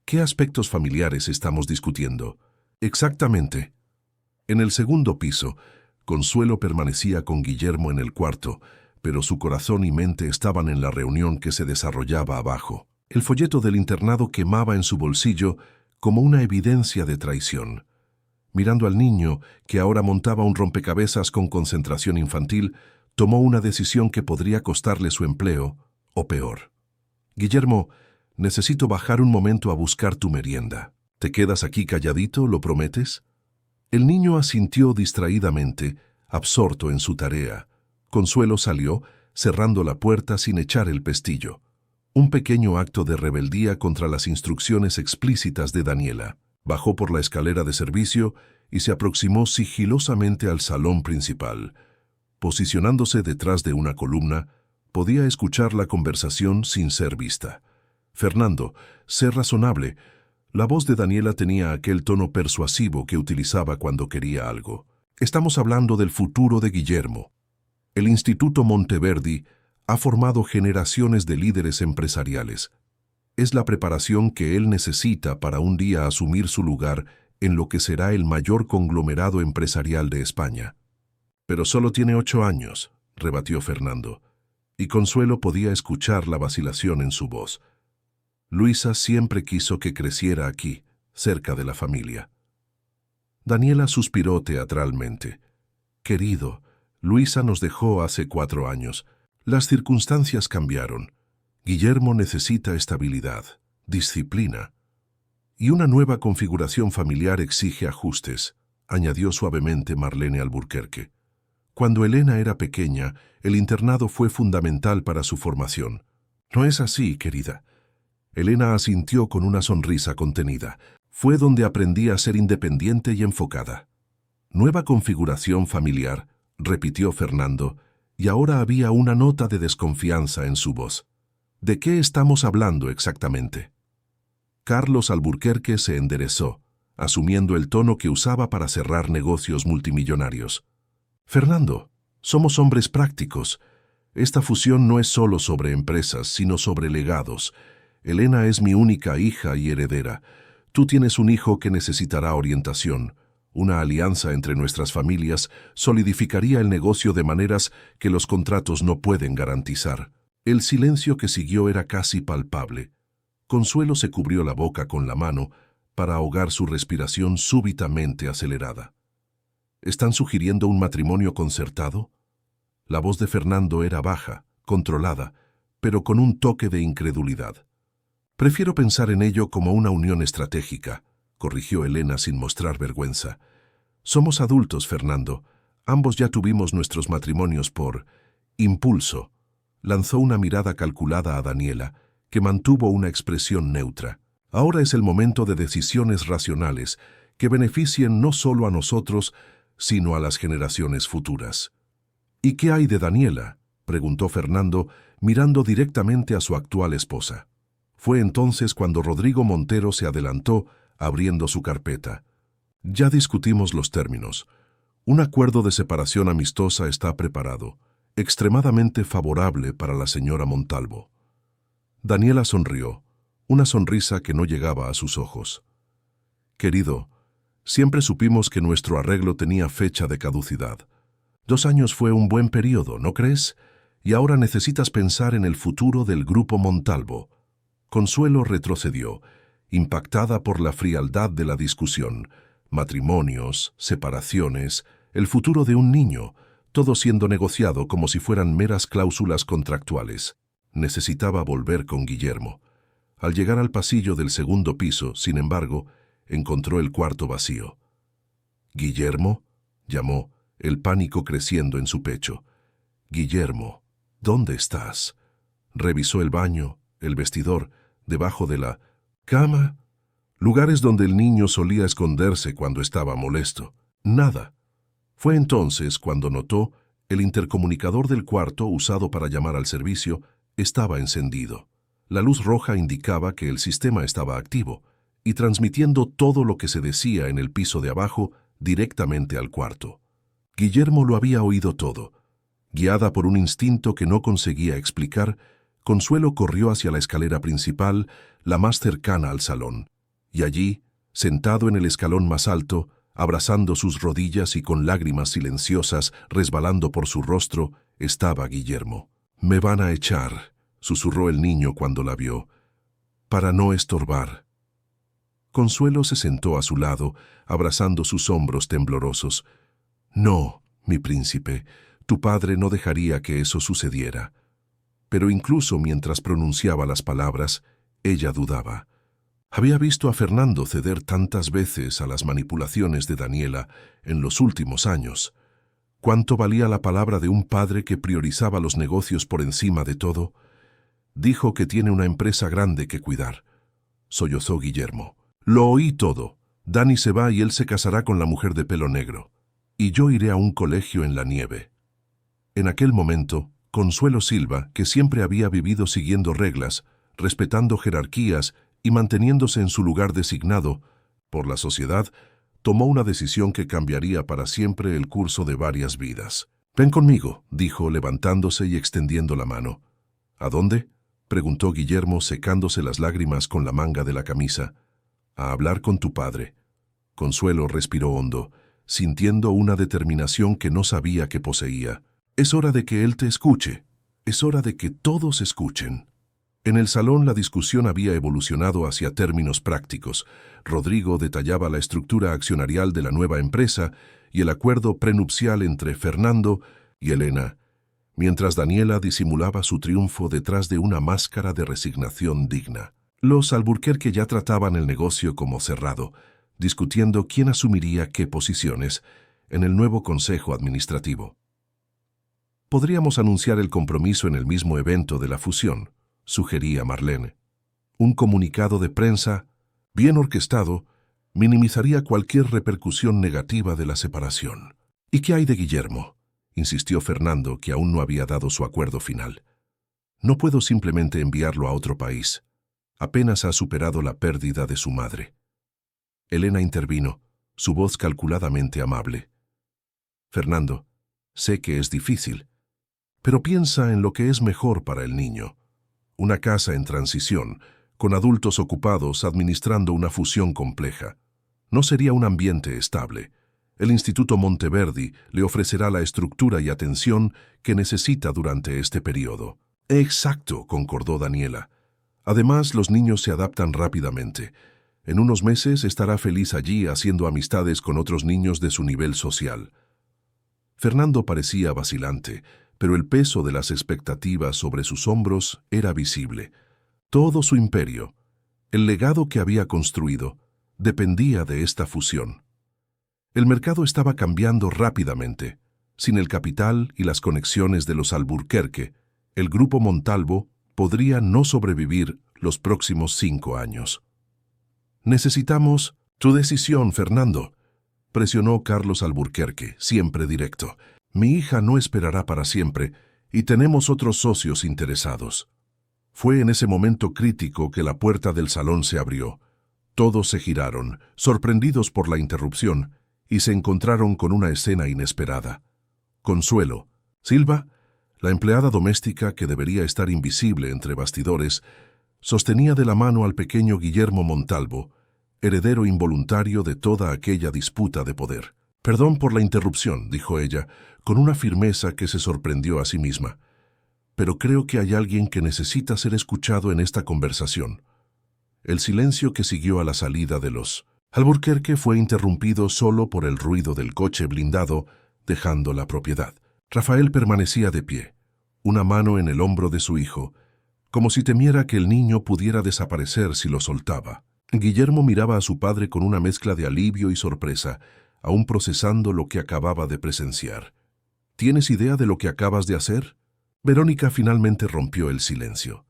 ¿Qué aspectos familiares estamos discutiendo? Exactamente. En el segundo piso, Consuelo permanecía con Guillermo en el cuarto, pero su corazón y mente estaban en la reunión que se desarrollaba abajo. El folleto del internado quemaba en su bolsillo como una evidencia de traición. Mirando al niño, que ahora montaba un rompecabezas con concentración infantil, tomó una decisión que podría costarle su empleo, o peor. Guillermo, necesito bajar un momento a buscar tu merienda. ¿Te quedas aquí calladito, lo prometes? El niño asintió distraídamente, absorto en su tarea. Consuelo salió, cerrando la puerta sin echar el pestillo. Un pequeño acto de rebeldía contra las instrucciones explícitas de Daniela. Bajó por la escalera de servicio y se aproximó sigilosamente al salón principal. Posicionándose detrás de una columna, podía escuchar la conversación sin ser vista. Fernando, sé razonable. La voz de Daniela tenía aquel tono persuasivo que utilizaba cuando quería algo. Estamos hablando del futuro de Guillermo. El Instituto Monteverdi ha formado generaciones de líderes empresariales. Es la preparación que él necesita para un día asumir su lugar en lo que será el mayor conglomerado empresarial de España. Pero solo tiene 8 años, rebatió Fernando, y Consuelo podía escuchar la vacilación en su voz. Luisa siempre quiso que creciera aquí, cerca de la familia. Daniela suspiró teatralmente. Querido, Luisa nos dejó hace 4 años. Las circunstancias cambiaron. Guillermo necesita estabilidad, disciplina. Y una nueva configuración familiar exige ajustes, añadió suavemente Marlene Alburquerque. Cuando Elena era pequeña, el internado fue fundamental para su formación. ¿No es así, querida? Elena asintió con una sonrisa contenida. Fue donde aprendí a ser independiente y enfocada. Nueva configuración familiar, repitió Fernando, y ahora había una nota de desconfianza en su voz. ¿De qué estamos hablando exactamente? Carlos Alburquerque se enderezó, asumiendo el tono que usaba para cerrar negocios multimillonarios. Fernando, somos hombres prácticos. Esta fusión no es solo sobre empresas, sino sobre legados. Elena es mi única hija y heredera. Tú tienes un hijo que necesitará orientación. Una alianza entre nuestras familias solidificaría el negocio de maneras que los contratos no pueden garantizar. El silencio que siguió era casi palpable. Consuelo se cubrió la boca con la mano para ahogar su respiración súbitamente acelerada. ¿Están sugiriendo un matrimonio concertado? La voz de Fernando era baja, controlada, pero con un toque de incredulidad. Prefiero pensar en ello como una unión estratégica, corrigió Elena sin mostrar vergüenza. Somos adultos, Fernando. Ambos ya tuvimos nuestros matrimonios por impulso. Lanzó una mirada calculada a Daniela, que mantuvo una expresión neutra. Ahora es el momento de decisiones racionales que beneficien no solo a nosotros, sino a las generaciones futuras. ¿Y qué hay de Daniela?, preguntó Fernando, mirando directamente a su actual esposa. Fue entonces cuando Rodrigo Montero se adelantó, abriendo su carpeta. Ya discutimos los términos. Un acuerdo de separación amistosa está preparado, extremadamente favorable para la señora Montalvo. Daniela sonrió, una sonrisa que no llegaba a sus ojos. Querido, siempre supimos que nuestro arreglo tenía fecha de caducidad. 2 años fue un buen periodo, ¿no crees? Y ahora necesitas pensar en el futuro del grupo Montalvo. Consuelo retrocedió, impactada por la frialdad de la discusión. Matrimonios, separaciones, el futuro de un niño, todo siendo negociado como si fueran meras cláusulas contractuales. Necesitaba volver con Guillermo. Al llegar al pasillo del segundo piso, sin embargo, encontró el cuarto vacío. «¿Guillermo?», llamó, el pánico creciendo en su pecho. «Guillermo, ¿dónde estás?». Revisó el baño, el vestidor, debajo de la cama, lugares donde el niño solía esconderse cuando estaba molesto. Nada. Fue entonces cuando notó El intercomunicador del cuarto, usado para llamar al servicio, estaba encendido. La luz roja indicaba que el sistema estaba activo y transmitiendo todo lo que se decía en el piso de abajo directamente al cuarto. Guillermo lo había oído todo. Guiada por un instinto que no conseguía explicar, Consuelo corrió hacia la escalera principal, la más cercana al salón, y allí, sentado en el escalón más alto, abrazando sus rodillas y con lágrimas silenciosas resbalando por su rostro, estaba Guillermo. «Me van a echar», susurró el niño cuando la vio, «para no estorbar». Consuelo se sentó a su lado, abrazando sus hombros temblorosos. «No, mi príncipe, tu padre no dejaría que eso sucediera». Pero incluso mientras pronunciaba las palabras, ella dudaba. Había visto a Fernando ceder tantas veces a las manipulaciones de Daniela en los últimos años. ¿Cuánto valía la palabra de un padre que priorizaba los negocios por encima de todo? Dijo que tiene una empresa grande que cuidar. Sollozó Guillermo. Lo oí todo. Dani se va y él se casará con la mujer de pelo negro. Y yo iré a un colegio en la nieve. En aquel momento, Consuelo Silva, que siempre había vivido siguiendo reglas, respetando jerarquías y manteniéndose en su lugar designado por la sociedad, tomó una decisión que cambiaría para siempre el curso de varias vidas. «Ven conmigo», dijo, levantándose y extendiendo la mano. «¿A dónde?», preguntó Guillermo, secándose las lágrimas con la manga de la camisa. «A hablar con tu padre». Consuelo respiró hondo, sintiendo una determinación que no sabía que poseía. «Es hora de que él te escuche. Es hora de que todos escuchen». En el salón la discusión había evolucionado hacia términos prácticos. Rodrigo detallaba la estructura accionarial de la nueva empresa y el acuerdo prenupcial entre Fernando y Elena, mientras Daniela disimulaba su triunfo detrás de una máscara de resignación digna. Los Alburquerque ya trataban el negocio como cerrado, discutiendo quién asumiría qué posiciones en el nuevo consejo administrativo. «Podríamos anunciar el compromiso en el mismo evento de la fusión», sugería Marlene. «Un comunicado de prensa, bien orquestado, minimizaría cualquier repercusión negativa de la separación». «¿Y qué hay de Guillermo?», insistió Fernando, que aún no había dado su acuerdo final. «No puedo simplemente enviarlo a otro país. Apenas ha superado la pérdida de su madre». Elena intervino, su voz calculadamente amable. «Fernando, sé que es difícil, pero piensa en lo que es mejor para el niño. Una casa en transición, con adultos ocupados administrando una fusión compleja. No sería un ambiente estable. El Instituto Monteverdi le ofrecerá la estructura y atención que necesita durante este periodo». «Exacto», concordó Daniela. «Además, los niños se adaptan rápidamente. En unos meses estará feliz allí haciendo amistades con otros niños de su nivel social». Fernando parecía vacilante, pero el peso de las expectativas sobre sus hombros era visible. Todo su imperio, el legado que había construido, dependía de esta fusión. El mercado estaba cambiando rápidamente. Sin el capital y las conexiones de los Alburquerque, el grupo Montalvo podría no sobrevivir los próximos 5 años. «Necesitamos tu decisión, Fernando», presionó Carlos Alburquerque, siempre directo. «Mi hija no esperará para siempre y tenemos otros socios interesados». Fue en ese momento crítico que la puerta del salón se abrió. Todos se giraron, sorprendidos por la interrupción, y se encontraron con una escena inesperada. Consuelo, Silva, la empleada doméstica que debería estar invisible entre bastidores, sostenía de la mano al pequeño Guillermo Montalvo, heredero involuntario de toda aquella disputa de poder. «Perdón por la interrupción», dijo ella, con una firmeza que se sorprendió a sí misma. «Pero creo que hay alguien que necesita ser escuchado en esta conversación». El silencio que siguió a la salida de los Alburquerque fue interrumpido solo por el ruido del coche blindado, dejando la propiedad. Rafael permanecía de pie, una mano en el hombro de su hijo, como si temiera que el niño pudiera desaparecer si lo soltaba. Guillermo miraba a su padre con una mezcla de alivio y sorpresa, aún procesando lo que acababa de presenciar. «¿Tienes idea de lo que acabas de hacer?». Verónica finalmente rompió el silencio.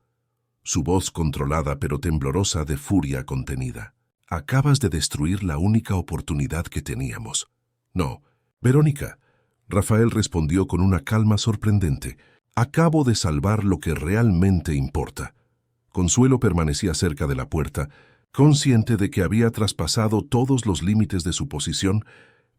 Su voz controlada pero temblorosa de furia contenida. «Acabas de destruir la única oportunidad que teníamos». «No, Verónica, Rafael respondió con una calma sorprendente. Acabo de salvar lo que realmente importa. Consuelo permanecía cerca de la puerta, consciente de que había traspasado todos los límites de su posición,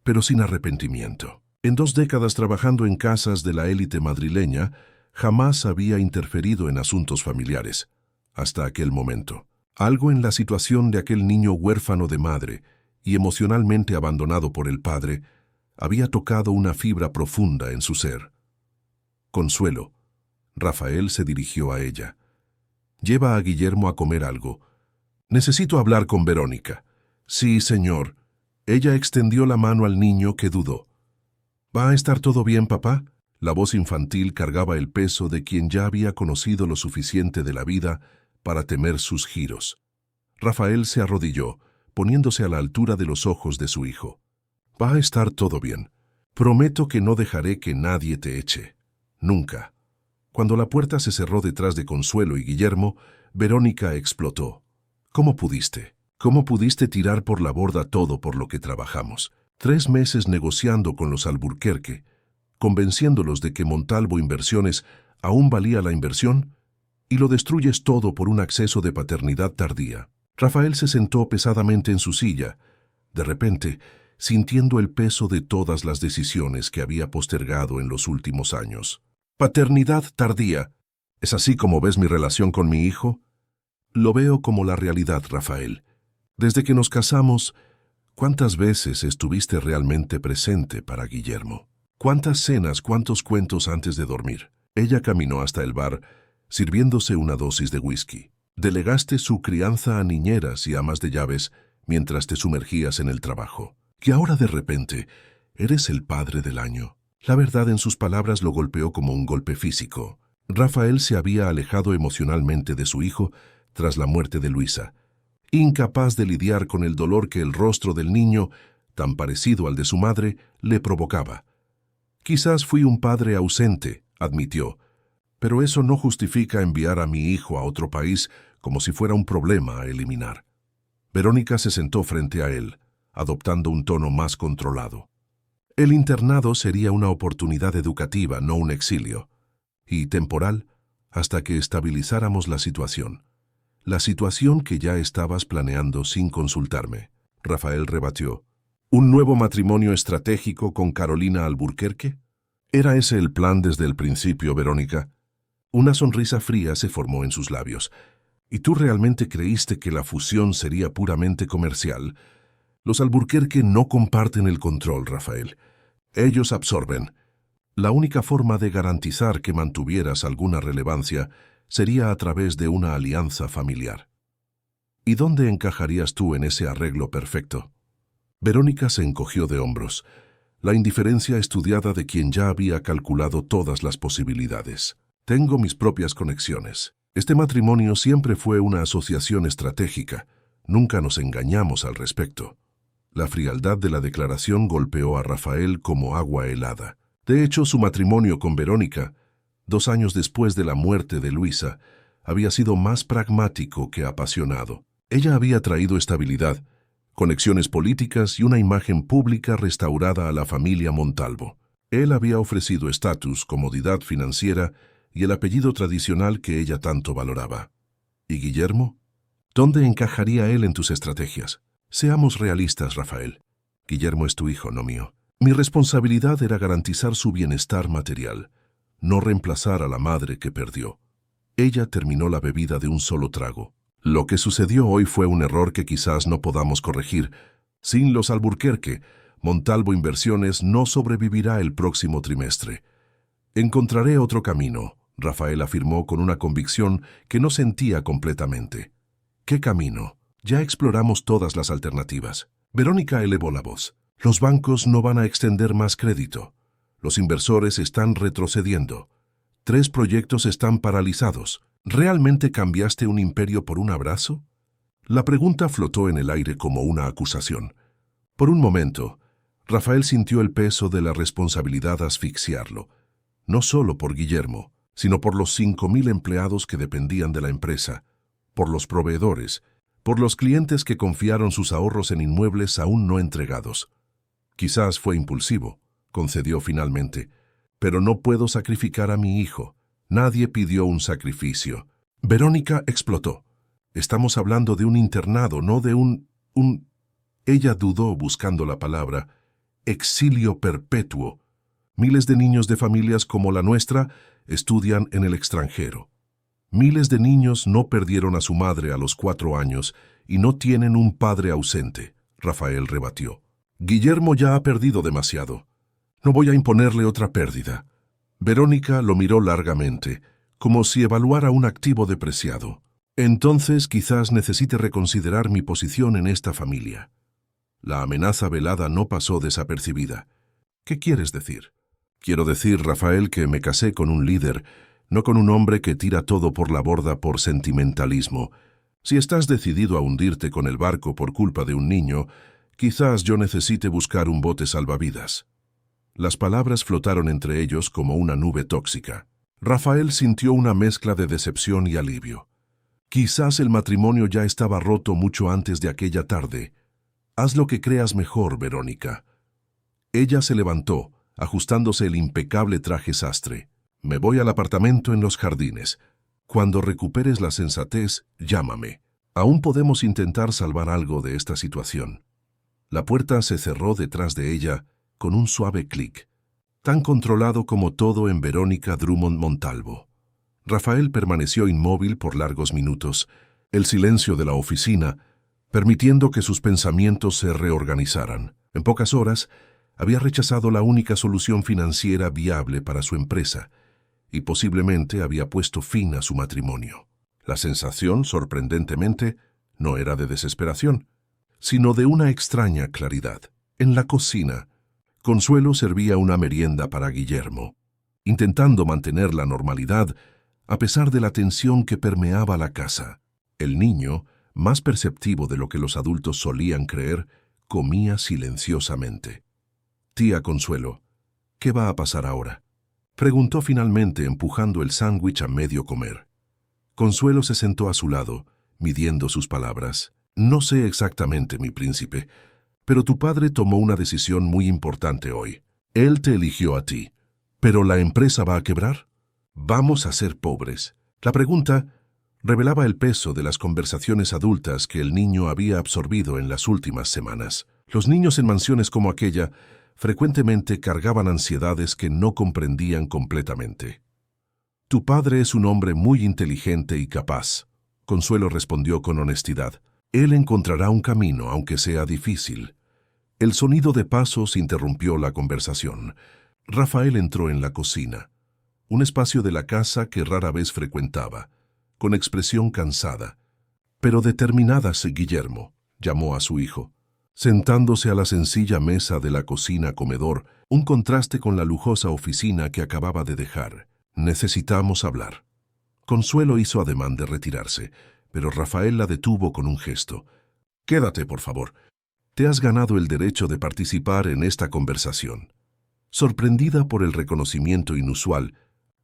pero sin arrepentimiento. En 2 décadas trabajando en casas de la élite madrileña, jamás había interferido en asuntos familiares, hasta aquel momento. Algo en la situación de aquel niño huérfano de madre y emocionalmente abandonado por el padre había tocado una fibra profunda en su ser. Consuelo. Rafael se dirigió a ella. Lleva a Guillermo a comer algo. Necesito hablar con Verónica. Sí, señor. Ella extendió la mano al niño, que dudó. ¿Va a estar todo bien, papá? La voz infantil cargaba el peso de quien ya había conocido lo suficiente de la vida para temer sus giros. Rafael se arrodilló, poniéndose a la altura de los ojos de su hijo. Va a estar todo bien. Prometo que no dejaré que nadie te eche. Nunca. Cuando la puerta se cerró detrás de Consuelo y Guillermo, Verónica explotó. ¿Cómo pudiste? ¿Cómo pudiste tirar por la borda todo por lo que trabajamos? 3 meses negociando con los Alburquerque, convenciéndolos de que Montalvo Inversiones aún valía la inversión, y lo destruyes todo por un acceso de paternidad tardía. Rafael se sentó pesadamente en su silla, de repente, sintiendo el peso de todas las decisiones que había postergado en los últimos años. Paternidad tardía. ¿Es así como ves mi relación con mi hijo? Lo veo como la realidad, Rafael. Desde que nos casamos, ¿cuántas veces estuviste realmente presente para Guillermo? ¿Cuántas cenas, cuántos cuentos antes de dormir? Ella caminó hasta el bar, sirviéndose una dosis de whisky. Delegaste su crianza a niñeras y amas de llaves mientras te sumergías en el trabajo. Y ahora de repente, eres el padre del año. La verdad en sus palabras lo golpeó como un golpe físico. Rafael se había alejado emocionalmente de su hijo tras la muerte de Luisa, incapaz de lidiar con el dolor que el rostro del niño, tan parecido al de su madre, le provocaba. Quizás fui un padre ausente, admitió, pero eso no justifica enviar a mi hijo a otro país como si fuera un problema a eliminar. Verónica se sentó frente a él, adoptando un tono más controlado. El internado sería una oportunidad educativa, no un exilio, y temporal, hasta que estabilizáramos la situación. La situación que ya estabas planeando sin consultarme. Rafael rebatió. ¿Un nuevo matrimonio estratégico con Carolina Alburquerque? ¿Era ese el plan desde el principio, Verónica? Una sonrisa fría se formó en sus labios. ¿Y tú realmente creíste que la fusión sería puramente comercial? Los Alburquerque no comparten el control, Rafael. Ellos absorben. La única forma de garantizar que mantuvieras alguna relevancia sería a través de una alianza familiar. ¿Y dónde encajarías tú en ese arreglo perfecto? Verónica se encogió de hombros, la indiferencia estudiada de quien ya había calculado todas las posibilidades. Tengo mis propias conexiones. Este matrimonio siempre fue una asociación estratégica. Nunca nos engañamos al respecto. La frialdad de la declaración golpeó a Rafael como agua helada. De hecho, su matrimonio con Verónica, 2 años después de la muerte de Luisa, había sido más pragmático que apasionado. Ella había traído estabilidad, conexiones políticas y una imagen pública restaurada a la familia Montalvo. Él había ofrecido estatus, comodidad financiera y el apellido tradicional que ella tanto valoraba. ¿Y Guillermo? ¿Dónde encajaría él en tus estrategias? Seamos realistas, Rafael. Guillermo es tu hijo, no mío. Mi responsabilidad era garantizar su bienestar material, no reemplazar a la madre que perdió. Ella terminó la bebida de un solo trago. Lo que sucedió hoy fue un error que quizás no podamos corregir. Sin los Alburquerque, Montalvo Inversiones no sobrevivirá el próximo trimestre. Encontraré otro camino, Rafael afirmó con una convicción que no sentía completamente. ¿Qué camino? Ya exploramos todas las alternativas. Verónica elevó la voz. Los bancos no van a extender más crédito. Los inversores están retrocediendo. 3 proyectos están paralizados. ¿Realmente cambiaste un imperio por un abrazo? La pregunta flotó en el aire como una acusación. Por un momento, Rafael sintió el peso de la responsabilidad asfixiarlo, no solo por Guillermo, sino por los 5.000 empleados que dependían de la empresa, por los proveedores, por los clientes que confiaron sus ahorros en inmuebles aún no entregados. Quizás fue impulsivo, concedió finalmente. Pero no puedo sacrificar a mi hijo. Nadie pidió un sacrificio. Verónica explotó. Estamos hablando de un internado, no de un... Ella dudó buscando la palabra. Exilio perpetuo. Miles de niños de familias como la nuestra estudian en el extranjero. Miles de niños no perdieron a su madre a los 4 años y no tienen un padre ausente, Rafael rebatió. Guillermo ya ha perdido demasiado. No voy a imponerle otra pérdida. Verónica lo miró largamente, como si evaluara un activo depreciado. Entonces quizás necesite reconsiderar mi posición en esta familia. La amenaza velada no pasó desapercibida. ¿Qué quieres decir? Quiero decir, Rafael, que me casé con un líder, no con un hombre que tira todo por la borda por sentimentalismo. Si estás decidido a hundirte con el barco por culpa de un niño, quizás yo necesite buscar un bote salvavidas. Las palabras flotaron entre ellos como una nube tóxica. Rafael sintió una mezcla de decepción y alivio. Quizás el matrimonio ya estaba roto mucho antes de aquella tarde. Haz lo que creas mejor, Verónica. Ella se levantó, ajustándose el impecable traje sastre. Me voy al apartamento en los jardines. Cuando recuperes la sensatez, llámame. Aún podemos intentar salvar algo de esta situación. La puerta se cerró detrás de ella con un suave clic, tan controlado como todo en Verónica Drummond Montalvo. Rafael permaneció inmóvil por largos minutos, el silencio de la oficina, permitiendo que sus pensamientos se reorganizaran. En pocas horas, había rechazado la única solución financiera viable para su empresa y posiblemente había puesto fin a su matrimonio. La sensación, sorprendentemente, no era de desesperación, sino de una extraña claridad. En la cocina, Consuelo servía una merienda para Guillermo, intentando mantener la normalidad a pesar de la tensión que permeaba la casa. El niño, más perceptivo de lo que los adultos solían creer, comía silenciosamente. «Tía Consuelo, ¿qué va a pasar ahora?», preguntó finalmente empujando el sándwich a medio comer. Consuelo se sentó a su lado, midiendo sus palabras. «No sé exactamente, mi príncipe, pero tu padre tomó una decisión muy importante hoy. Él te eligió a ti. ¿Pero la empresa va a quebrar? ¿Vamos a ser pobres?». La pregunta revelaba el peso de las conversaciones adultas que el niño había absorbido en las últimas semanas. Los niños en mansiones como aquella frecuentemente cargaban ansiedades que no comprendían completamente. «Tu padre es un hombre muy inteligente y capaz», Consuelo respondió con honestidad. «Él encontrará un camino, aunque sea difícil». El sonido de pasos interrumpió la conversación. Rafael entró en la cocina, un espacio de la casa que rara vez frecuentaba, con expresión cansada. «Pero determinadas, Guillermo», llamó a su hijo, sentándose a la sencilla mesa de la cocina-comedor, un contraste con la lujosa oficina que acababa de dejar. «Necesitamos hablar». Consuelo hizo ademán de retirarse, pero Rafael la detuvo con un gesto. «Quédate, por favor. Te has ganado el derecho de participar en esta conversación». Sorprendida por el reconocimiento inusual,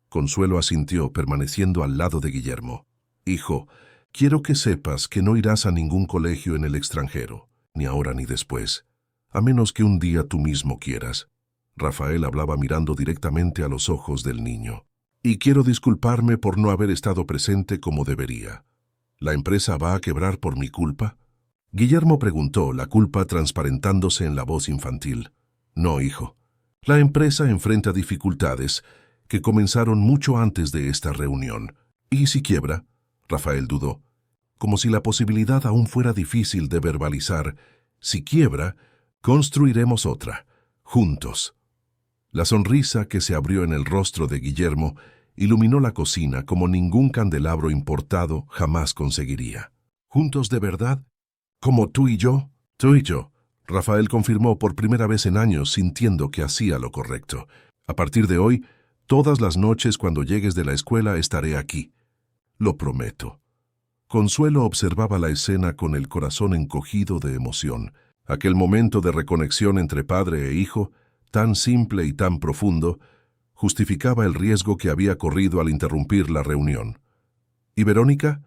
Consuelo asintió, permaneciendo al lado de Guillermo. «Hijo, quiero que sepas que no irás a ningún colegio en el extranjero, ni ahora ni después, a menos que un día tú mismo quieras». Rafael hablaba mirando directamente a los ojos del niño. «Y quiero disculparme por no haber estado presente como debería. ¿La empresa va a quebrar por mi culpa?». Guillermo preguntó, la culpa transparentándose en la voz infantil. «No, hijo. La empresa enfrenta dificultades que comenzaron mucho antes de esta reunión. ¿Y si quiebra?». Rafael dudó, como si la posibilidad aún fuera difícil de verbalizar. «Si quiebra, construiremos otra, juntos». La sonrisa que se abrió en el rostro de Guillermo iluminó la cocina como ningún candelabro importado jamás conseguiría. «¿Juntos de verdad? ¿Como tú y yo?». «Tú y yo», Rafael confirmó por primera vez en años, sintiendo que hacía lo correcto. «A partir de hoy, todas las noches cuando llegues de la escuela estaré aquí. Lo prometo». Consuelo observaba la escena con el corazón encogido de emoción. Aquel momento de reconexión entre padre e hijo, tan simple y tan profundo, justificaba el riesgo que había corrido al interrumpir la reunión. «¿Y Verónica?»,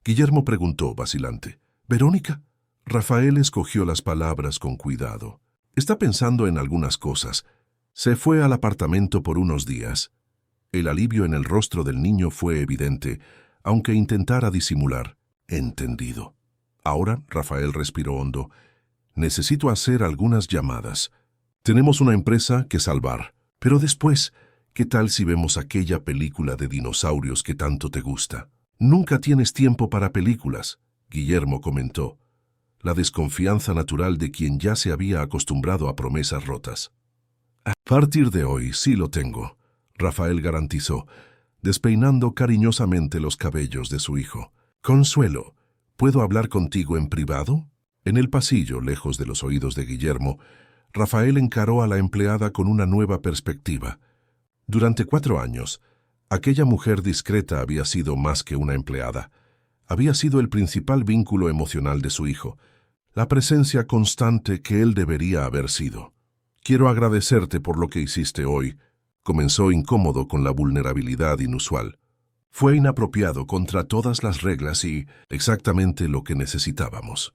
Guillermo preguntó, vacilante. «¿Verónica?». Rafael escogió las palabras con cuidado. «Está pensando en algunas cosas. Se fue al apartamento por unos días. El alivio en el rostro del niño fue evidente, aunque intentara disimular. Entendido. Ahora, Rafael respiró hondo. Necesito hacer algunas llamadas. Tenemos una empresa que salvar. Pero después, ¿qué tal si vemos aquella película de dinosaurios que tanto te gusta? Nunca tienes tiempo para películas, Guillermo comentó. La desconfianza natural de quien ya se había acostumbrado a promesas rotas. A partir de hoy sí lo tengo, Rafael garantizó, despeinando cariñosamente los cabellos de su hijo. Consuelo, ¿puedo hablar contigo en privado? En el pasillo, lejos de los oídos de Guillermo, Rafael encaró a la empleada con una nueva perspectiva. Durante 4 años, aquella mujer discreta había sido más que una empleada. Había sido el principal vínculo emocional de su hijo, la presencia constante que él debería haber sido. Quiero agradecerte por lo que hiciste hoy, comenzó incómodo con la vulnerabilidad inusual. Fue inapropiado contra todas las reglas y exactamente lo que necesitábamos.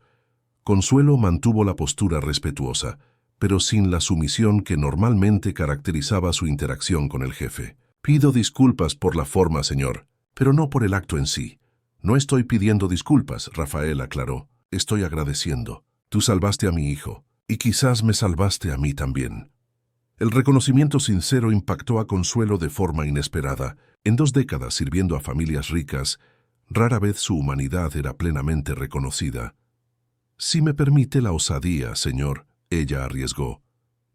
Consuelo mantuvo la postura respetuosa, pero sin la sumisión que normalmente caracterizaba su interacción con el jefe. Pido disculpas por la forma, señor, pero no por el acto en sí. No estoy pidiendo disculpas, Rafael aclaró. Estoy agradeciendo. Tú salvaste a mi hijo, y quizás me salvaste a mí también. El reconocimiento sincero impactó a Consuelo de forma inesperada. En 2 décadas sirviendo a familias ricas, rara vez su humanidad era plenamente reconocida. Si me permite la osadía, señor, ella arriesgó.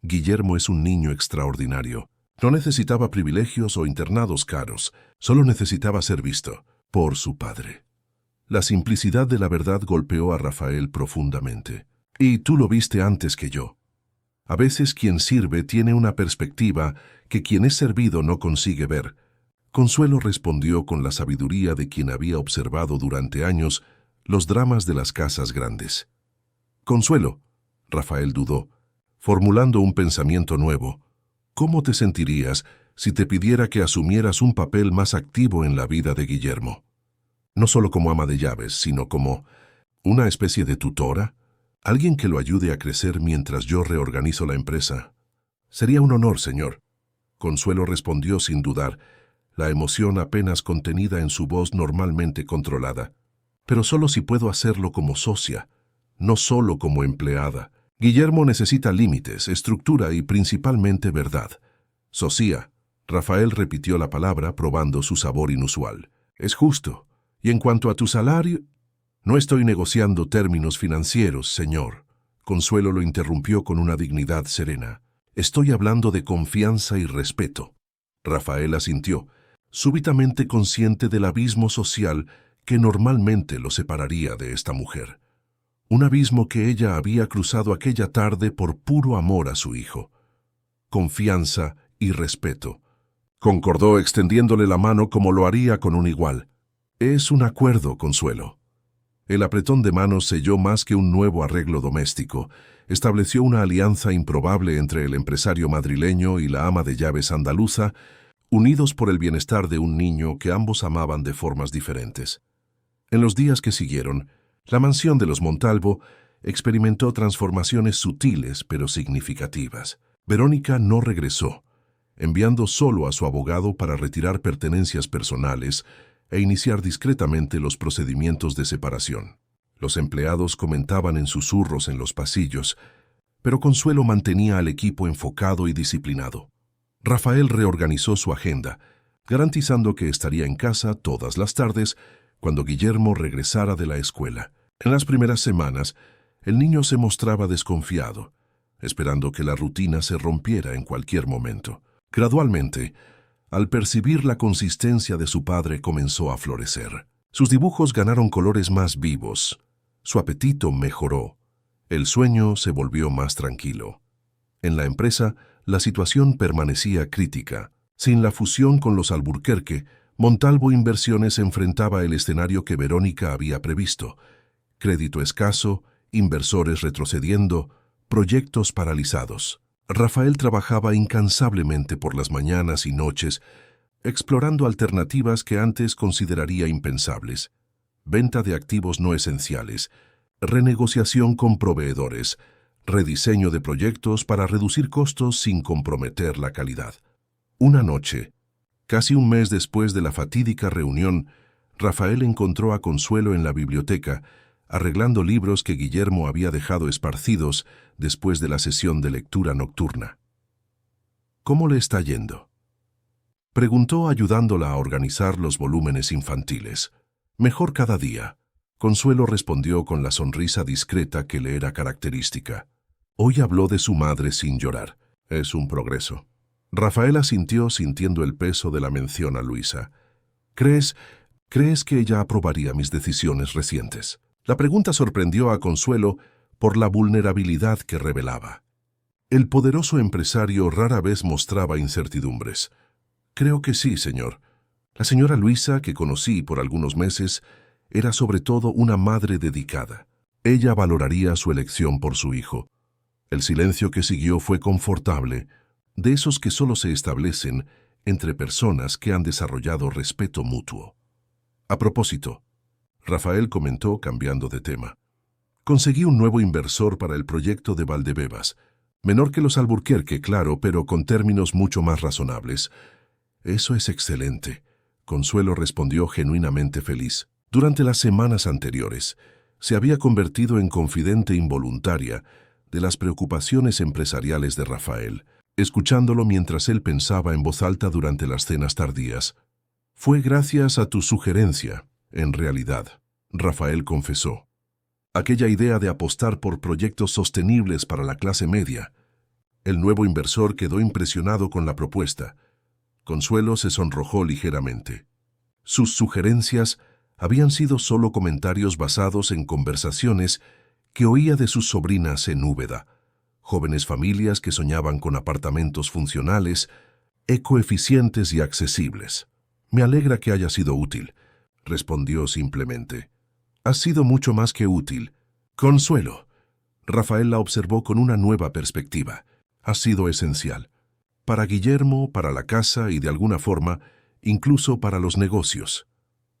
Guillermo es un niño extraordinario. No necesitaba privilegios o internados caros, solo necesitaba ser visto por su padre. La simplicidad de la verdad golpeó a Rafael profundamente. Y tú lo viste antes que yo. A veces quien sirve tiene una perspectiva que quien es servido no consigue ver. Consuelo respondió con la sabiduría de quien había observado durante años los dramas de las casas grandes. Consuelo, Rafael dudó, formulando un pensamiento nuevo. ¿Cómo te sentirías si te pidiera que asumieras un papel más activo en la vida de Guillermo? No solo como ama de llaves, sino como una especie de tutora, alguien que lo ayude a crecer mientras yo reorganizo la empresa. Sería un honor, señor. Consuelo respondió sin dudar, la emoción apenas contenida en su voz normalmente controlada. Pero solo si puedo hacerlo como socia, no solo como empleada. Guillermo necesita límites, estructura y principalmente verdad. Socia, Rafael repitió la palabra probando su sabor inusual. Es justo. Y en cuanto a tu salario, no estoy negociando términos financieros, señor. Consuelo lo interrumpió con una dignidad serena. Estoy hablando de confianza y respeto. Rafael asintió, súbitamente consciente del abismo social que normalmente lo separaría de esta mujer. Un abismo que ella había cruzado aquella tarde por puro amor a su hijo. Confianza y respeto. Concordó extendiéndole la mano como lo haría con un igual. Es un acuerdo, Consuelo. El apretón de manos selló más que un nuevo arreglo doméstico. Estableció una alianza improbable entre el empresario madrileño y la ama de llaves andaluza, unidos por el bienestar de un niño que ambos amaban de formas diferentes. En los días que siguieron, la mansión de los Montalvo experimentó transformaciones sutiles pero significativas. Verónica no regresó, enviando solo a su abogado para retirar pertenencias personales e iniciar discretamente los procedimientos de separación. Los empleados comentaban en susurros en los pasillos, pero Consuelo mantenía al equipo enfocado y disciplinado. Rafael reorganizó su agenda, garantizando que estaría en casa todas las tardes cuando Guillermo regresara de la escuela. En las primeras semanas, el niño se mostraba desconfiado, esperando que la rutina se rompiera en cualquier momento. Gradualmente, al percibir la consistencia de su padre, comenzó a florecer. Sus dibujos ganaron colores más vivos. Su apetito mejoró. El sueño se volvió más tranquilo. En la empresa, la situación permanecía crítica. Sin la fusión con los Alburquerque, Montalvo Inversiones enfrentaba el escenario que Verónica había previsto. Crédito escaso, inversores retrocediendo, proyectos paralizados. Rafael trabajaba incansablemente por las mañanas y noches, explorando alternativas que antes consideraría impensables. Venta de activos no esenciales, renegociación con proveedores, rediseño de proyectos para reducir costos sin comprometer la calidad. Una noche, casi un mes después de la fatídica reunión, Rafael encontró a Consuelo en la biblioteca, arreglando libros que Guillermo había dejado esparcidos después de la sesión de lectura nocturna. ¿Cómo le está yendo?, preguntó ayudándola a organizar los volúmenes infantiles. Mejor cada día. Consuelo respondió con la sonrisa discreta que le era característica. Hoy habló de su madre sin llorar. Es un progreso. Rafael asintió sintiendo el peso de la mención a Luisa. ¿Crees que ella aprobaría mis decisiones recientes? La pregunta sorprendió a Consuelo por la vulnerabilidad que revelaba. El poderoso empresario rara vez mostraba incertidumbres. Creo que sí, señor. La señora Luisa, que conocí por algunos meses, era sobre todo una madre dedicada. Ella valoraría su elección por su hijo. El silencio que siguió fue confortable, de esos que solo se establecen entre personas que han desarrollado respeto mutuo. A propósito, Rafael comentó cambiando de tema. Conseguí un nuevo inversor para el proyecto de Valdebebas. Menor que los Alburquerque, claro, pero con términos mucho más razonables. Eso es excelente. Consuelo respondió genuinamente feliz. Durante las semanas anteriores, se había convertido en confidente involuntaria de las preocupaciones empresariales de Rafael, escuchándolo mientras él pensaba en voz alta durante las cenas tardías. Fue gracias a tu sugerencia, en realidad, Rafael confesó. Aquella idea de apostar por proyectos sostenibles para la clase media. El nuevo inversor quedó impresionado con la propuesta. Consuelo se sonrojó ligeramente. Sus sugerencias habían sido solo comentarios basados en conversaciones que oía de sus sobrinas en Úbeda, jóvenes familias que soñaban con apartamentos funcionales, ecoeficientes y accesibles. Me alegra que haya sido útil, respondió simplemente. Has sido mucho más que útil. Consuelo. Rafael la observó con una nueva perspectiva. Has sido esencial. Para Guillermo, para la casa y de alguna forma, incluso para los negocios.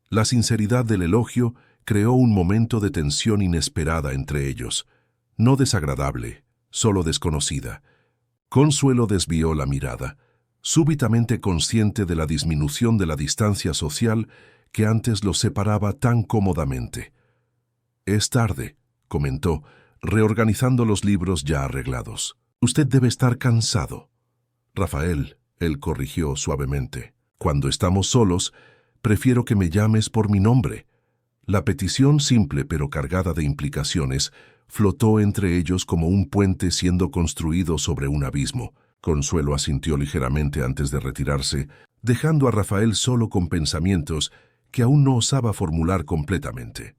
La sinceridad del elogio creó un momento de tensión inesperada entre ellos. No desagradable, solo desconocida. Consuelo desvió la mirada, súbitamente consciente de la disminución de la distancia social que antes los separaba tan cómodamente. Es tarde, comentó, reorganizando los libros ya arreglados. Usted debe estar cansado. Rafael, él corrigió suavemente. Cuando estamos solos, prefiero que me llames por mi nombre. La petición simple pero cargada de implicaciones flotó entre ellos como un puente siendo construido sobre un abismo. Consuelo asintió ligeramente antes de retirarse, dejando a Rafael solo con pensamientos que aún no osaba formular completamente.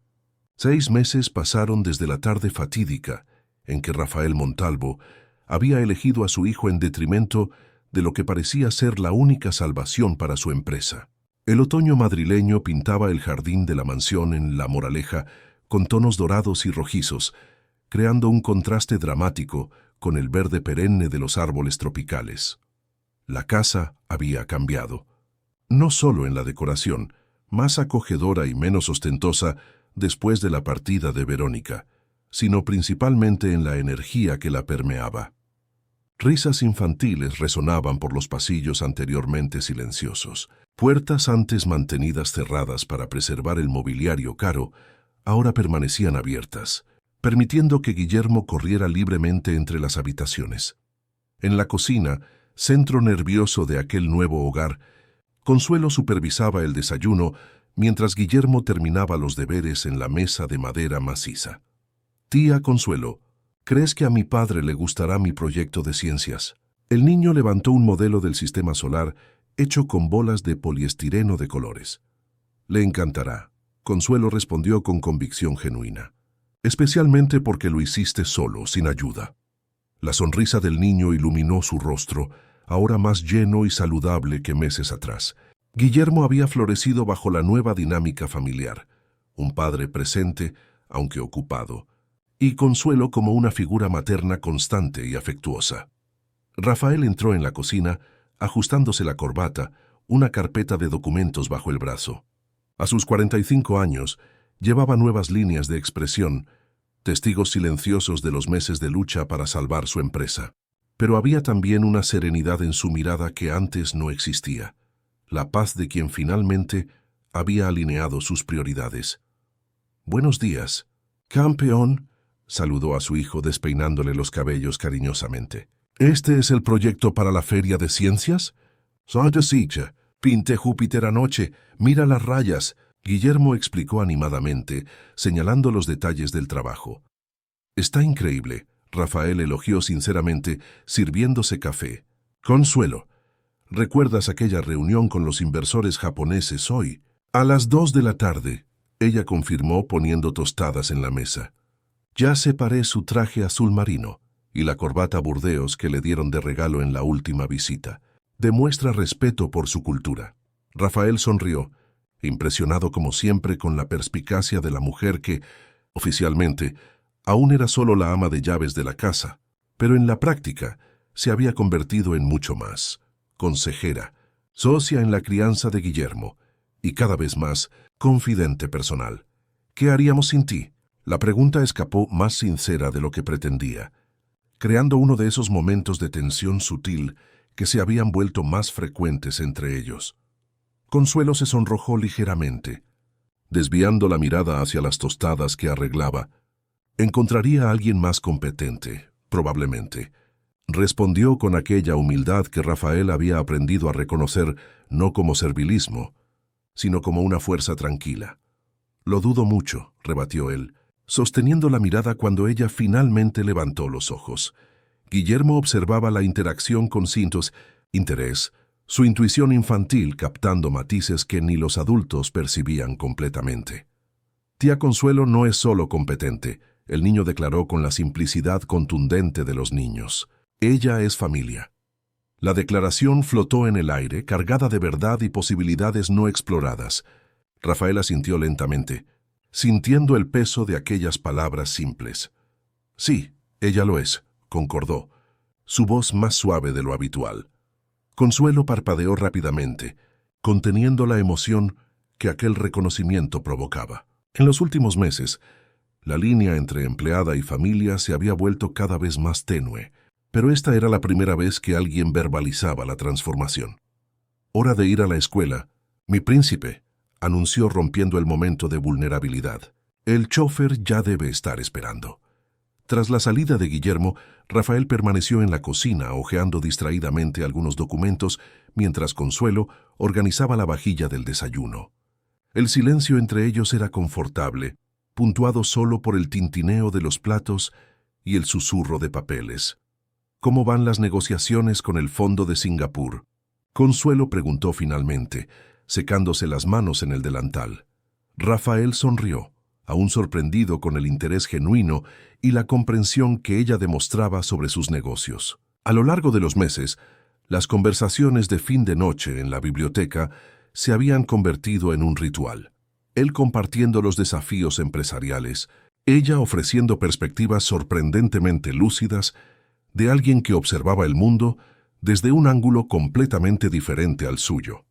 6 meses pasaron desde la tarde fatídica en que Rafael Montalvo había elegido a su hijo en detrimento de lo que parecía ser la única salvación para su empresa. El otoño madrileño pintaba el jardín de la mansión en La Moraleja con tonos dorados y rojizos, creando un contraste dramático con el verde perenne de los árboles tropicales. La casa había cambiado, no solo en la decoración, más acogedora y menos ostentosa después de la partida de Verónica, sino principalmente en la energía que la permeaba. Risas infantiles resonaban por los pasillos anteriormente silenciosos. Puertas antes mantenidas cerradas para preservar el mobiliario caro, ahora permanecían abiertas, permitiendo que Guillermo corriera libremente entre las habitaciones. En la cocina, centro nervioso de aquel nuevo hogar, Consuelo supervisaba el desayuno mientras Guillermo terminaba los deberes en la mesa de madera maciza. Tía Consuelo, ¿crees que a mi padre le gustará mi proyecto de ciencias? El niño levantó un modelo del sistema solar hecho con bolas de poliestireno de colores. Le encantará, Consuelo respondió con convicción genuina. Especialmente porque lo hiciste solo, sin ayuda. La sonrisa del niño iluminó su rostro, ahora más lleno y saludable que meses atrás. Guillermo había florecido bajo la nueva dinámica familiar, un padre presente, aunque ocupado, y Consuelo como una figura materna constante y afectuosa. Rafael entró en la cocina, ajustándose la corbata, una carpeta de documentos bajo el brazo. A sus 45 años, llevaba nuevas líneas de expresión, testigos silenciosos de los meses de lucha para salvar su empresa. Pero había también una serenidad en su mirada que antes no existía, la paz de quien finalmente había alineado sus prioridades. «Buenos días, campeón», saludó a su hijo despeinándole los cabellos cariñosamente. «¿Este es el proyecto para la Feria de Ciencias?» «Soy de Sicha. Pinté Júpiter anoche. Mira las rayas», Guillermo explicó animadamente, señalando los detalles del trabajo. «Está increíble», Rafael elogió sinceramente, sirviéndose café. «Consuelo, ¿recuerdas aquella reunión con los inversores japoneses hoy?» «A las 2 de la tarde», ella confirmó poniendo tostadas en la mesa. «Ya separé su traje azul marino y la corbata burdeos que le dieron de regalo en la última visita. Demuestra respeto por su cultura». Rafael sonrió, impresionado como siempre con la perspicacia de la mujer que, oficialmente, aún era solo la ama de llaves de la casa, pero en la práctica se había convertido en mucho más. Consejera, socia en la crianza de Guillermo y cada vez más confidente personal. «¿Qué haríamos sin ti?». La pregunta escapó más sincera de lo que pretendía, creando uno de esos momentos de tensión sutil que se habían vuelto más frecuentes entre ellos. Consuelo se sonrojó ligeramente, desviando la mirada hacia las tostadas que arreglaba. «Encontraría a alguien más competente, probablemente», respondió con aquella humildad que Rafael había aprendido a reconocer no como servilismo, sino como una fuerza tranquila. «Lo dudo mucho», rebatió él, sosteniendo la mirada cuando ella finalmente levantó los ojos. Guillermo observaba la interacción con cintos interés, su intuición infantil captando matices que ni los adultos percibían completamente. «Tía Consuelo no es solo competente», el niño declaró con la simplicidad contundente de los niños. «Ella es familia». La declaración flotó en el aire, cargada de verdad y posibilidades no exploradas. Rafael asintió lentamente, sintiendo el peso de aquellas palabras simples. «Sí, ella lo es», concordó, su voz más suave de lo habitual. Consuelo parpadeó rápidamente, conteniendo la emoción que aquel reconocimiento provocaba. En los últimos meses, la línea entre empleada y familia se había vuelto cada vez más tenue, pero esta era la primera vez que alguien verbalizaba la transformación. «Hora de ir a la escuela, mi príncipe», anunció rompiendo el momento de vulnerabilidad. «El chofer ya debe estar esperando». Tras la salida de Guillermo, Rafael permaneció en la cocina hojeando distraídamente algunos documentos mientras Consuelo organizaba la vajilla del desayuno. El silencio entre ellos era confortable, puntuado solo por el tintineo de los platos y el susurro de papeles. «¿Cómo van las negociaciones con el Fondo de Singapur?», Consuelo preguntó finalmente, secándose las manos en el delantal. Rafael sonrió, aún sorprendido con el interés genuino y la comprensión que ella demostraba sobre sus negocios. A lo largo de los meses, las conversaciones de fin de noche en la biblioteca se habían convertido en un ritual. Él compartiendo los desafíos empresariales, ella ofreciendo perspectivas sorprendentemente lúcidas de alguien que observaba el mundo desde un ángulo completamente diferente al suyo.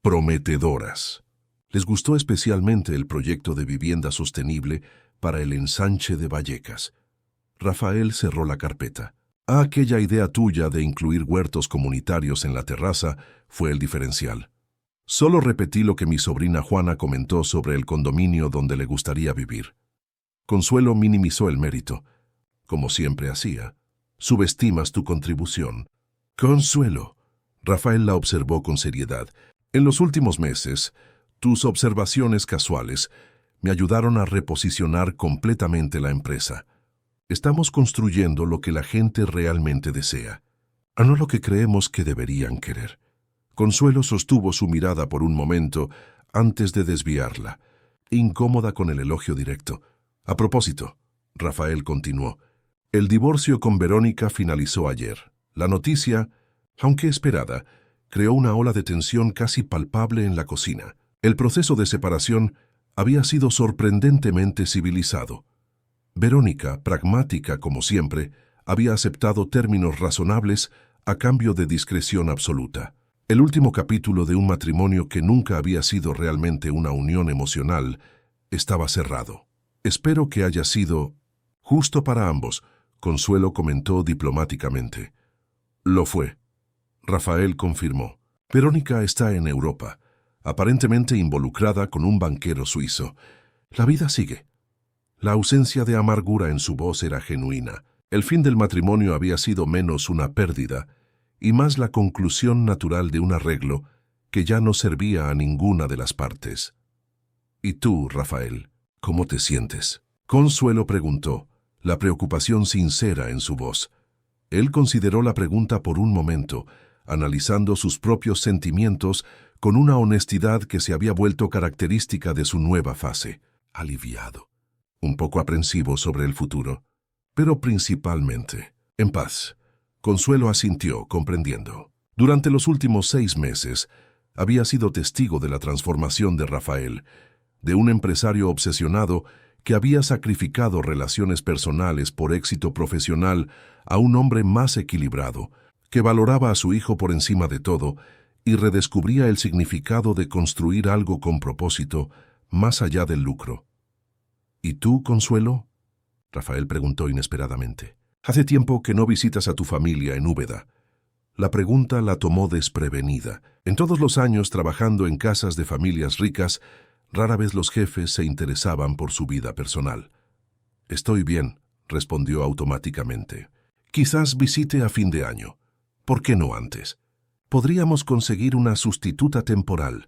Prometedoras. Les gustó especialmente el proyecto de vivienda sostenible para el ensanche de Vallecas. Rafael cerró la carpeta. Aquella idea tuya de incluir huertos comunitarios en la terraza fue el diferencial. Solo repetí lo que mi sobrina Juana comentó sobre el condominio donde le gustaría vivir. Consuelo minimizó el mérito, como siempre hacía. Subestimas tu contribución. Consuelo. Rafael la observó con seriedad. En los últimos meses, tus observaciones casuales me ayudaron a reposicionar completamente la empresa. Estamos construyendo lo que la gente realmente desea, a no lo que creemos que deberían querer. Consuelo sostuvo su mirada por un momento antes de desviarla, incómoda con el elogio directo. A propósito, Rafael continuó, el divorcio con Verónica finalizó ayer. La noticia, aunque esperada, creó una ola de tensión casi palpable en la cocina. El proceso de separación había sido sorprendentemente civilizado. Verónica, pragmática como siempre, había aceptado términos razonables a cambio de discreción absoluta. El último capítulo de un matrimonio que nunca había sido realmente una unión emocional estaba cerrado. Espero que haya sido Justo para ambos, Consuelo comentó diplomáticamente. Lo fue. Rafael confirmó. Verónica está en Europa, aparentemente involucrada con un banquero suizo. La vida sigue. La ausencia de amargura en su voz era genuina. El fin del matrimonio había sido menos una pérdida y más la conclusión natural de un arreglo que ya no servía a ninguna de las partes. ¿Y tú, Rafael, cómo te sientes? Consuelo preguntó, la preocupación sincera en su voz. Él consideró la pregunta por un momento, analizando sus propios sentimientos con una honestidad que se había vuelto característica de su nueva fase. Aliviado, un poco aprensivo sobre el futuro, pero principalmente en paz. Consuelo asintió, comprendiendo. Durante los últimos 6 meses, había sido testigo de la transformación de Rafael, de un empresario obsesionado que había sacrificado relaciones personales por éxito profesional a un hombre más equilibrado, que valoraba a su hijo por encima de todo y redescubría el significado de construir algo con propósito más allá del lucro. ¿Y tú, Consuelo? Rafael preguntó inesperadamente. Hace tiempo que no visitas a tu familia en Úbeda. La pregunta la tomó desprevenida. En todos los años trabajando en casas de familias ricas, rara vez los jefes se interesaban por su vida personal. Estoy bien, respondió automáticamente. Quizás visite a fin de año. ¿Por qué no antes? Podríamos conseguir una sustituta temporal.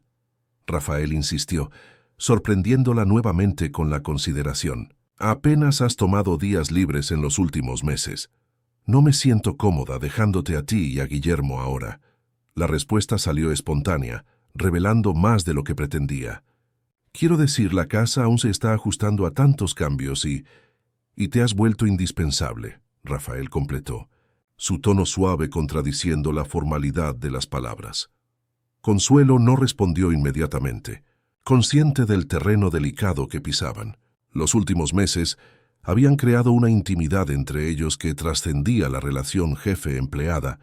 Rafael insistió, sorprendiéndola nuevamente con la consideración. Apenas has tomado días libres en los últimos meses. No me siento cómoda dejándote a ti y a Guillermo ahora. La respuesta salió espontánea, revelando más de lo que pretendía. Quiero decir, la casa aún se está ajustando a tantos cambios y te has vuelto indispensable, Rafael completó, su tono suave contradiciendo la formalidad de las palabras. Consuelo no respondió inmediatamente, consciente del terreno delicado que pisaban. Los últimos meses habían creado una intimidad entre ellos que trascendía la relación jefe-empleada,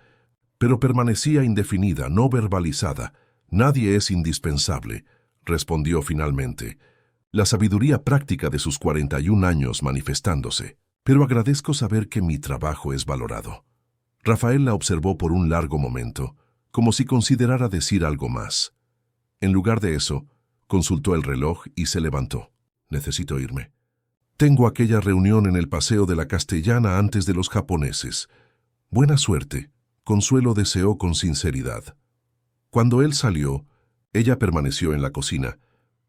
pero permanecía indefinida, no verbalizada. Nadie es indispensable, respondió finalmente, la sabiduría práctica de sus 41 años manifestándose. Pero agradezco saber que mi trabajo es valorado. Rafael la observó por un largo momento, como si considerara decir algo más. En lugar de eso, consultó el reloj y se levantó. Necesito irme. Tengo aquella reunión en el Paseo de la Castellana antes de los japoneses. Buena suerte, Consuelo deseó con sinceridad. Cuando él salió, ella permaneció en la cocina,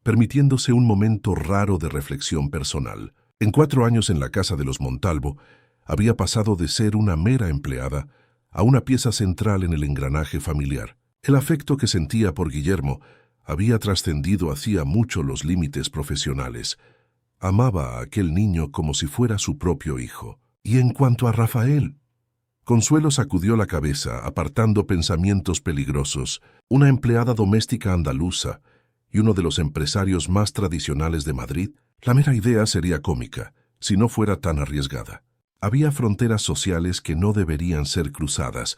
permitiéndose un momento raro de reflexión personal. En 4 años en la casa de los Montalvo, había pasado de ser una mera empleada a una pieza central en el engranaje familiar. El afecto que sentía por Guillermo había trascendido hacía mucho los límites profesionales. Amaba a aquel niño como si fuera su propio hijo. Y en cuanto a Rafael, Consuelo sacudió la cabeza, apartando pensamientos peligrosos. Una empleada doméstica andaluza y uno de los empresarios más tradicionales de Madrid, la mera idea sería cómica, si no fuera tan arriesgada. Había fronteras sociales que no deberían ser cruzadas,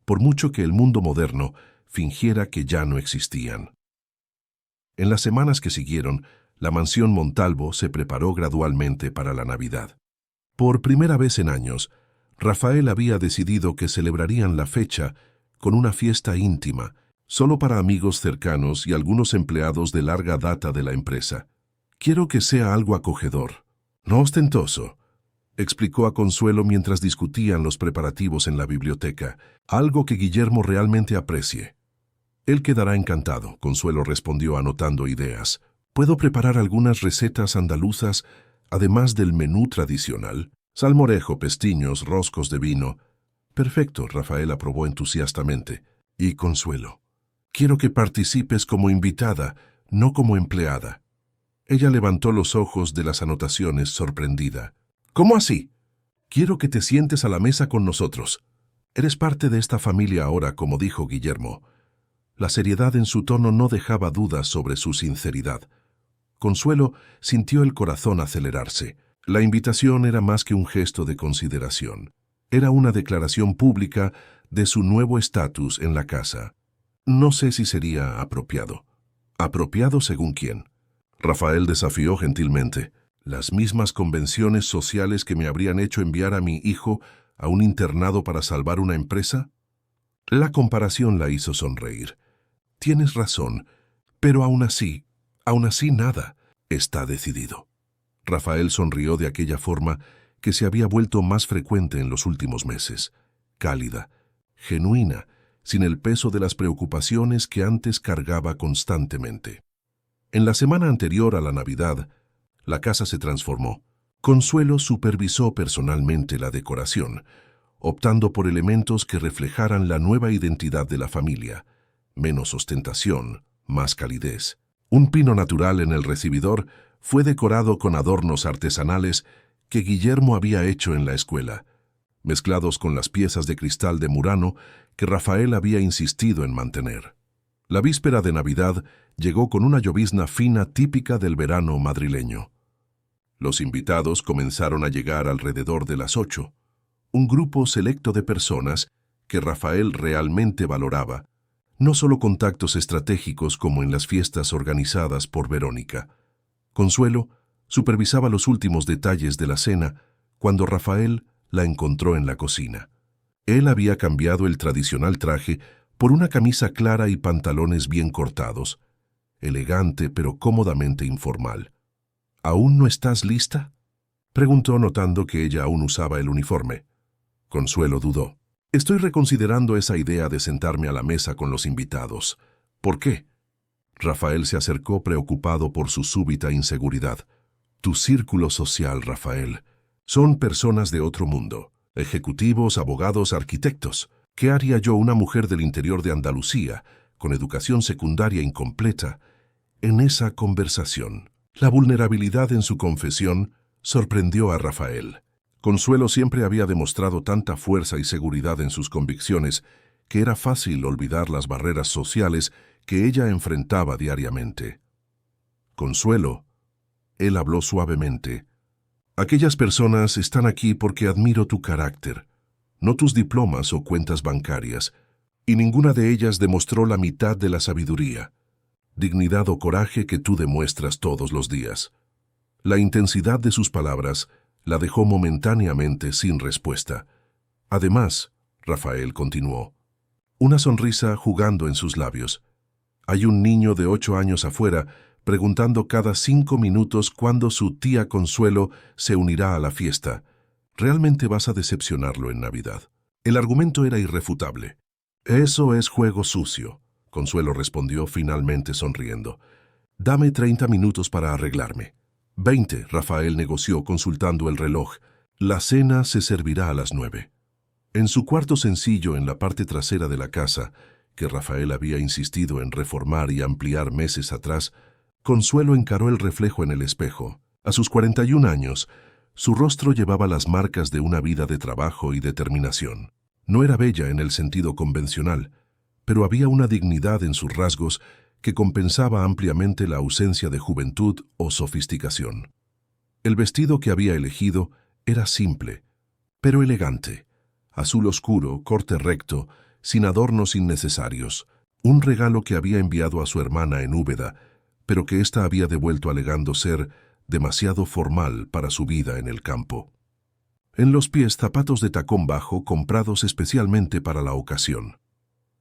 por mucho que el mundo moderno fingiera que ya no existían. En las semanas que siguieron, la mansión Montalvo se preparó gradualmente para la Navidad. Por primera vez en años, Rafael había decidido que celebrarían la fecha con una fiesta íntima, solo para amigos cercanos y algunos empleados de larga data de la empresa. Quiero que sea algo acogedor, no ostentoso, explicó a Consuelo mientras discutían los preparativos en la biblioteca, algo que Guillermo realmente aprecie. Él quedará encantado, Consuelo respondió anotando ideas. ¿Puedo preparar algunas recetas andaluzas, además del menú tradicional? Salmorejo, pestiños, roscos de vino. Perfecto, Rafael aprobó entusiastamente. Y Consuelo, quiero que participes como invitada, no como empleada. Ella levantó los ojos de las anotaciones sorprendida. ¿Cómo así? Quiero que te sientes a la mesa con nosotros. Eres parte de esta familia ahora, como dijo Guillermo. La seriedad en su tono no dejaba dudas sobre su sinceridad. Consuelo sintió el corazón acelerarse. La invitación era más que un gesto de consideración. Era una declaración pública de su nuevo estatus en la casa. No sé si sería apropiado. ¿Apropiado según quién? Rafael desafió gentilmente. ¿Las mismas convenciones sociales que me habrían hecho enviar a mi hijo a un internado para salvar una empresa? La comparación la hizo sonreír. Tienes razón, pero aún así nada está decidido. Rafael sonrió de aquella forma que se había vuelto más frecuente en los últimos meses, cálida, genuina, sin el peso de las preocupaciones que antes cargaba constantemente. En la semana anterior a la Navidad, la casa se transformó. Consuelo supervisó personalmente la decoración, optando por elementos que reflejaran la nueva identidad de la familia, menos ostentación, más calidez. Un pino natural en el recibidor fue decorado con adornos artesanales que Guillermo había hecho en la escuela, mezclados con las piezas de cristal de Murano que Rafael había insistido en mantener. La víspera de Navidad llegó con una llovizna fina típica del verano madrileño. Los invitados comenzaron a llegar alrededor de las 8, un grupo selecto de personas que Rafael realmente valoraba, no solo contactos estratégicos como en las fiestas organizadas por Verónica. Consuelo supervisaba los últimos detalles de la cena cuando Rafael la encontró en la cocina. Él había cambiado el tradicional traje por una camisa clara y pantalones bien cortados, elegante pero cómodamente informal. ¿Aún no estás lista?, preguntó notando que ella aún usaba el uniforme. Consuelo dudó. Estoy reconsiderando esa idea de sentarme a la mesa con los invitados. ¿Por qué? Rafael se acercó preocupado por su súbita inseguridad. Tu círculo social, Rafael. Son personas de otro mundo. Ejecutivos, abogados, arquitectos. ¿Qué haría yo, una mujer del interior de Andalucía, con educación secundaria incompleta, en esa conversación? La vulnerabilidad en su confesión sorprendió a Rafael. Consuelo siempre había demostrado tanta fuerza y seguridad en sus convicciones que era fácil olvidar las barreras sociales que ella enfrentaba diariamente. Consuelo, él habló suavemente. Aquellas personas están aquí porque admiro tu carácter, no tus diplomas o cuentas bancarias, y ninguna de ellas demostró la mitad de la sabiduría, dignidad o coraje que tú demuestras todos los días. La intensidad de sus palabras la dejó momentáneamente sin respuesta. Además, Rafael continuó, una sonrisa jugando en sus labios. Hay un niño de 8 años afuera preguntando cada 5 minutos cuándo su tía Consuelo se unirá a la fiesta. ¿Realmente vas a decepcionarlo en Navidad? El argumento era irrefutable. Eso es juego sucio, Consuelo respondió finalmente sonriendo. Dame 30 minutos para arreglarme. 20, Rafael negoció consultando el reloj. La cena se servirá a las 9. En su cuarto sencillo en la parte trasera de la casa, que Rafael había insistido en reformar y ampliar meses atrás, Consuelo encaró el reflejo en el espejo. A sus 41 años, su rostro llevaba las marcas de una vida de trabajo y determinación. No era bella en el sentido convencional, pero había una dignidad en sus rasgos que compensaba ampliamente la ausencia de juventud o sofisticación. El vestido que había elegido era simple, pero elegante, azul oscuro, corte recto, sin adornos innecesarios, un regalo que había enviado a su hermana en Úbeda, pero que ésta había devuelto alegando ser demasiado formal para su vida en el campo. En los pies zapatos de tacón bajo comprados especialmente para la ocasión.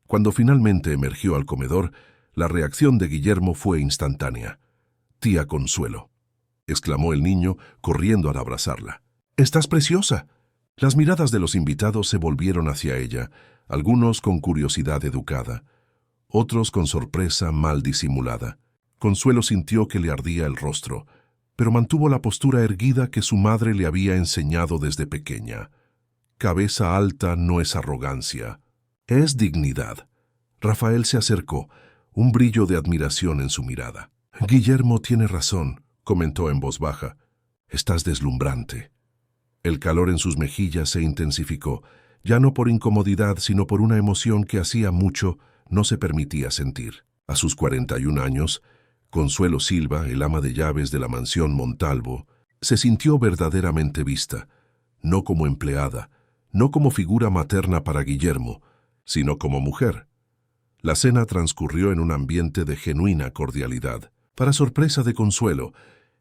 Cuando finalmente emergió al comedor, la reacción de Guillermo fue instantánea. «Tía Consuelo», exclamó el niño, corriendo a abrazarla. «¡Estás preciosa!». Las miradas de los invitados se volvieron hacia ella, algunos con curiosidad educada, otros con sorpresa mal disimulada. Consuelo sintió que le ardía el rostro, pero mantuvo la postura erguida que su madre le había enseñado desde pequeña. Cabeza alta no es arrogancia, es dignidad. Rafael se acercó, un brillo de admiración en su mirada. «Guillermo tiene razón», comentó en voz baja. «Estás deslumbrante». El calor en sus mejillas se intensificó, ya no por incomodidad, sino por una emoción que hacía mucho no se permitía sentir. A sus 41 años, Consuelo Silva, el ama de llaves de la mansión Montalvo, se sintió verdaderamente vista, no como empleada, no como figura materna para Guillermo, sino como mujer. La cena transcurrió en un ambiente de genuina cordialidad. Para sorpresa de Consuelo,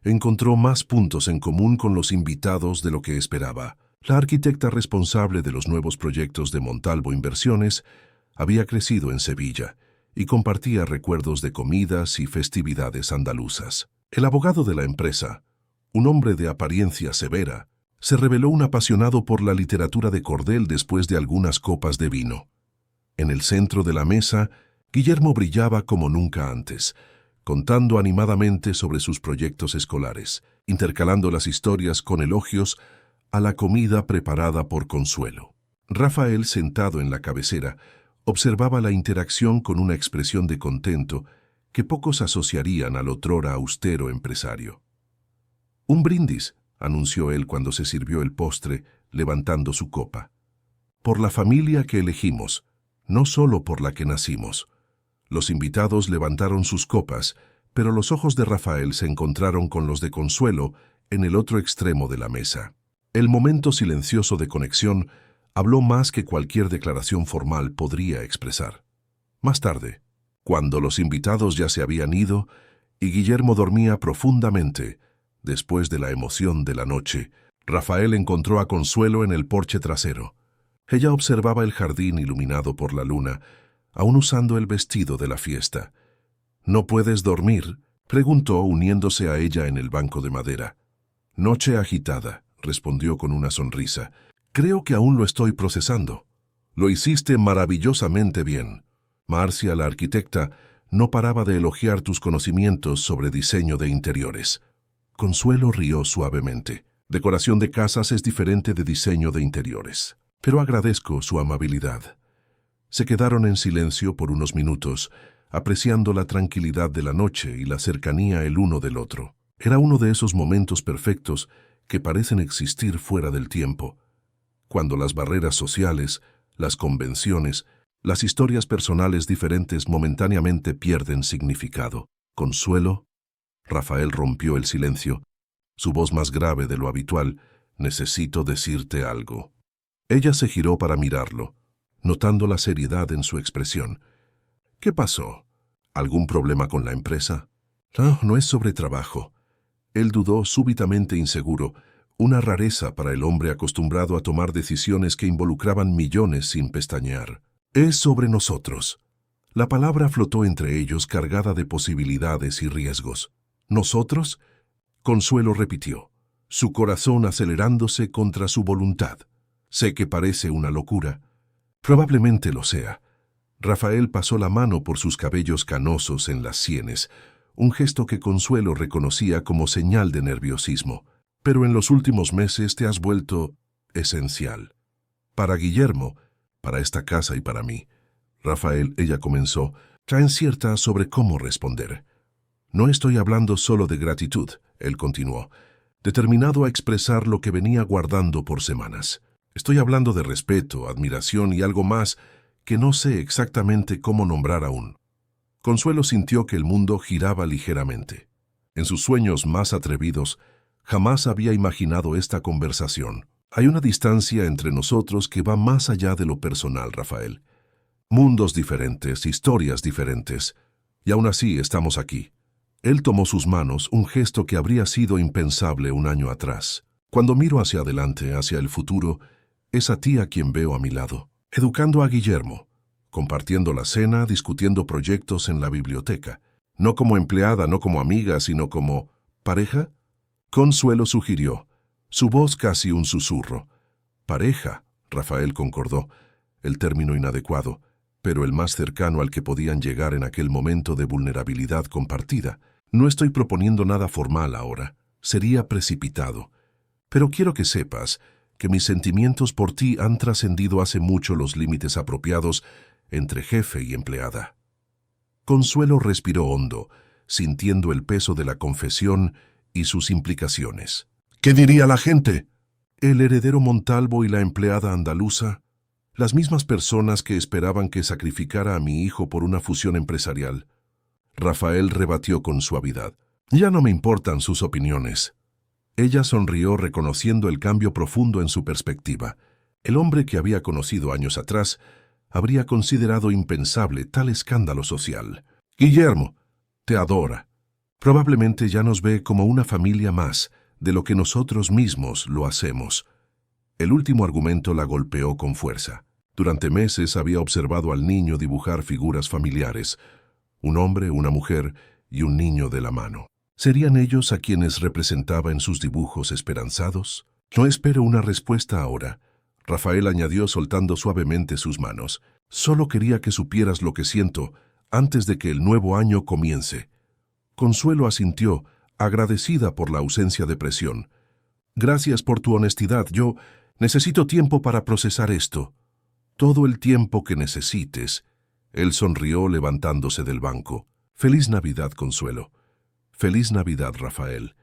Encontró más puntos en común con los invitados de lo que esperaba. La arquitecta responsable de los nuevos proyectos de Montalvo Inversiones había crecido en Sevilla y compartía recuerdos de comidas y festividades andaluzas. El abogado de la empresa, un hombre de apariencia severa, se reveló un apasionado por la literatura de cordel después de algunas copas de vino. En el centro de la mesa, Guillermo brillaba como nunca antes, contando animadamente sobre sus proyectos escolares, intercalando las historias con elogios a la comida preparada por Consuelo. Rafael, sentado en la cabecera, observaba la interacción con una expresión de contento que pocos asociarían al otrora austero empresario. «Un brindis», anunció él cuando se sirvió el postre, levantando su copa. «Por la familia que elegimos, no solo por la que nacimos». Los invitados levantaron sus copas, pero los ojos de Rafael se encontraron con los de Consuelo en el otro extremo de la mesa. El momento silencioso de conexión habló más que cualquier declaración formal podría expresar. Más tarde, cuando los invitados ya se habían ido y Guillermo dormía profundamente, después de la emoción de la noche, Rafael encontró a Consuelo en el porche trasero. Ella observaba el jardín iluminado por la luna, aún usando el vestido de la fiesta. «¿No puedes dormir?», preguntó uniéndose a ella en el banco de madera. «Noche agitada», respondió con una sonrisa. «Creo que aún lo estoy procesando». «Lo hiciste maravillosamente bien. Marcia, la arquitecta, no paraba de elogiar tus conocimientos sobre diseño de interiores». Consuelo rió suavemente. «Decoración de casas es diferente de diseño de interiores. Pero agradezco su amabilidad». Se quedaron en silencio por unos minutos, apreciando la tranquilidad de la noche y la cercanía el uno del otro. Era uno de esos momentos perfectos que parecen existir fuera del tiempo, cuando las barreras sociales, las convenciones, las historias personales diferentes momentáneamente pierden significado. «Consuelo», Rafael rompió el silencio, su voz más grave de lo habitual. «Necesito decirte algo». Ella se giró para mirarlo, notando la seriedad en su expresión. «¿Qué pasó? ¿Algún problema con la empresa?» «No, no es sobre trabajo». Él dudó, súbitamente inseguro, una rareza para el hombre acostumbrado a tomar decisiones que involucraban millones sin pestañear. «Es sobre nosotros». La palabra flotó entre ellos cargada de posibilidades y riesgos. «¿Nosotros?», Consuelo repitió, su corazón acelerándose contra su voluntad. «Sé que parece una locura». «Probablemente lo sea». Rafael pasó la mano por sus cabellos canosos en las sienes, un gesto que Consuelo reconocía como señal de nerviosismo. «Pero en los últimos meses te has vuelto esencial. Para Guillermo, para esta casa y para mí». «Rafael», ella comenzó, ya incierta sobre cómo responder. «No estoy hablando solo de gratitud», él continuó, determinado a expresar lo que venía guardando por semanas. «Estoy hablando de respeto, admiración y algo más que no sé exactamente cómo nombrar aún». Consuelo sintió que el mundo giraba ligeramente. En sus sueños más atrevidos, jamás había imaginado esta conversación. «Hay una distancia entre nosotros que va más allá de lo personal, Rafael. Mundos diferentes, historias diferentes, y aún así estamos aquí». Él tomó sus manos, un gesto que habría sido impensable un año atrás. «Cuando miro hacia adelante, hacia el futuro, es a ti a quien veo a mi lado, educando a Guillermo, compartiendo la cena, discutiendo proyectos en la biblioteca. No como empleada, no como amiga, sino como pareja». Consuelo sugirió, su voz casi un susurro. «Pareja», Rafael concordó, el término inadecuado, pero el más cercano al que podían llegar en aquel momento de vulnerabilidad compartida. «No estoy proponiendo nada formal ahora, sería precipitado, pero quiero que sepas que mis sentimientos por ti han trascendido hace mucho los límites apropiados entre jefe y empleada». Consuelo respiró hondo, sintiendo el peso de la confesión y sus implicaciones. «¿Qué diría la gente? El heredero Montalvo y la empleada andaluza, las mismas personas que esperaban que sacrificara a mi hijo por una fusión empresarial». Rafael rebatió con suavidad. «Ya no me importan sus opiniones». Ella sonrió reconociendo el cambio profundo en su perspectiva. El hombre que había conocido años atrás habría considerado impensable tal escándalo social. «Guillermo te adora. Probablemente ya nos ve como una familia más de lo que nosotros mismos lo hacemos. El último argumento la golpeó con fuerza. Durante meses había observado al niño dibujar figuras familiares, un hombre, una mujer y un niño de la mano. ¿Serían ellos a quienes representaba en sus dibujos esperanzados? No espero una respuesta ahora, Rafael añadió soltando suavemente sus manos. Solo quería que supieras lo que siento antes de que el nuevo año comience. Consuelo asintió, agradecida por la ausencia de presión. Gracias por tu honestidad. Yo necesito tiempo para procesar esto. Todo el tiempo que necesites. Él sonrió levantándose del banco. Feliz Navidad, Consuelo. Feliz Navidad, Rafael.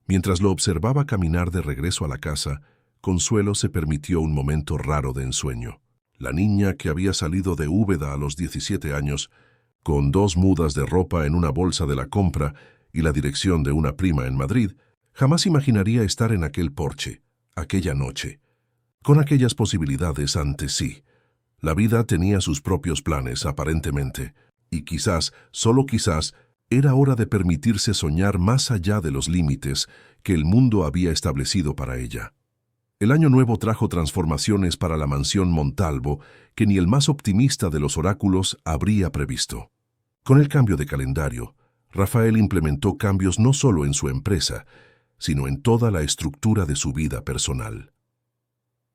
Mientras lo observaba caminar de regreso a la casa, Consuelo se permitió un momento raro de ensueño. La niña que había salido de Úbeda a los 17 años, con 2 mudas de ropa en una bolsa de la compra y la dirección de una prima en Madrid, jamás imaginaría estar en aquel porche, aquella noche, con aquellas posibilidades ante sí. La vida tenía sus propios planes, aparentemente, y quizás, solo quizás, era hora de permitirse soñar más allá de los límites que el mundo había establecido para ella. El año nuevo trajo transformaciones para la mansión Montalvo que ni el más optimista de los oráculos habría previsto. Con el cambio de calendario, Rafael implementó cambios no solo en su empresa, sino en toda la estructura de su vida personal.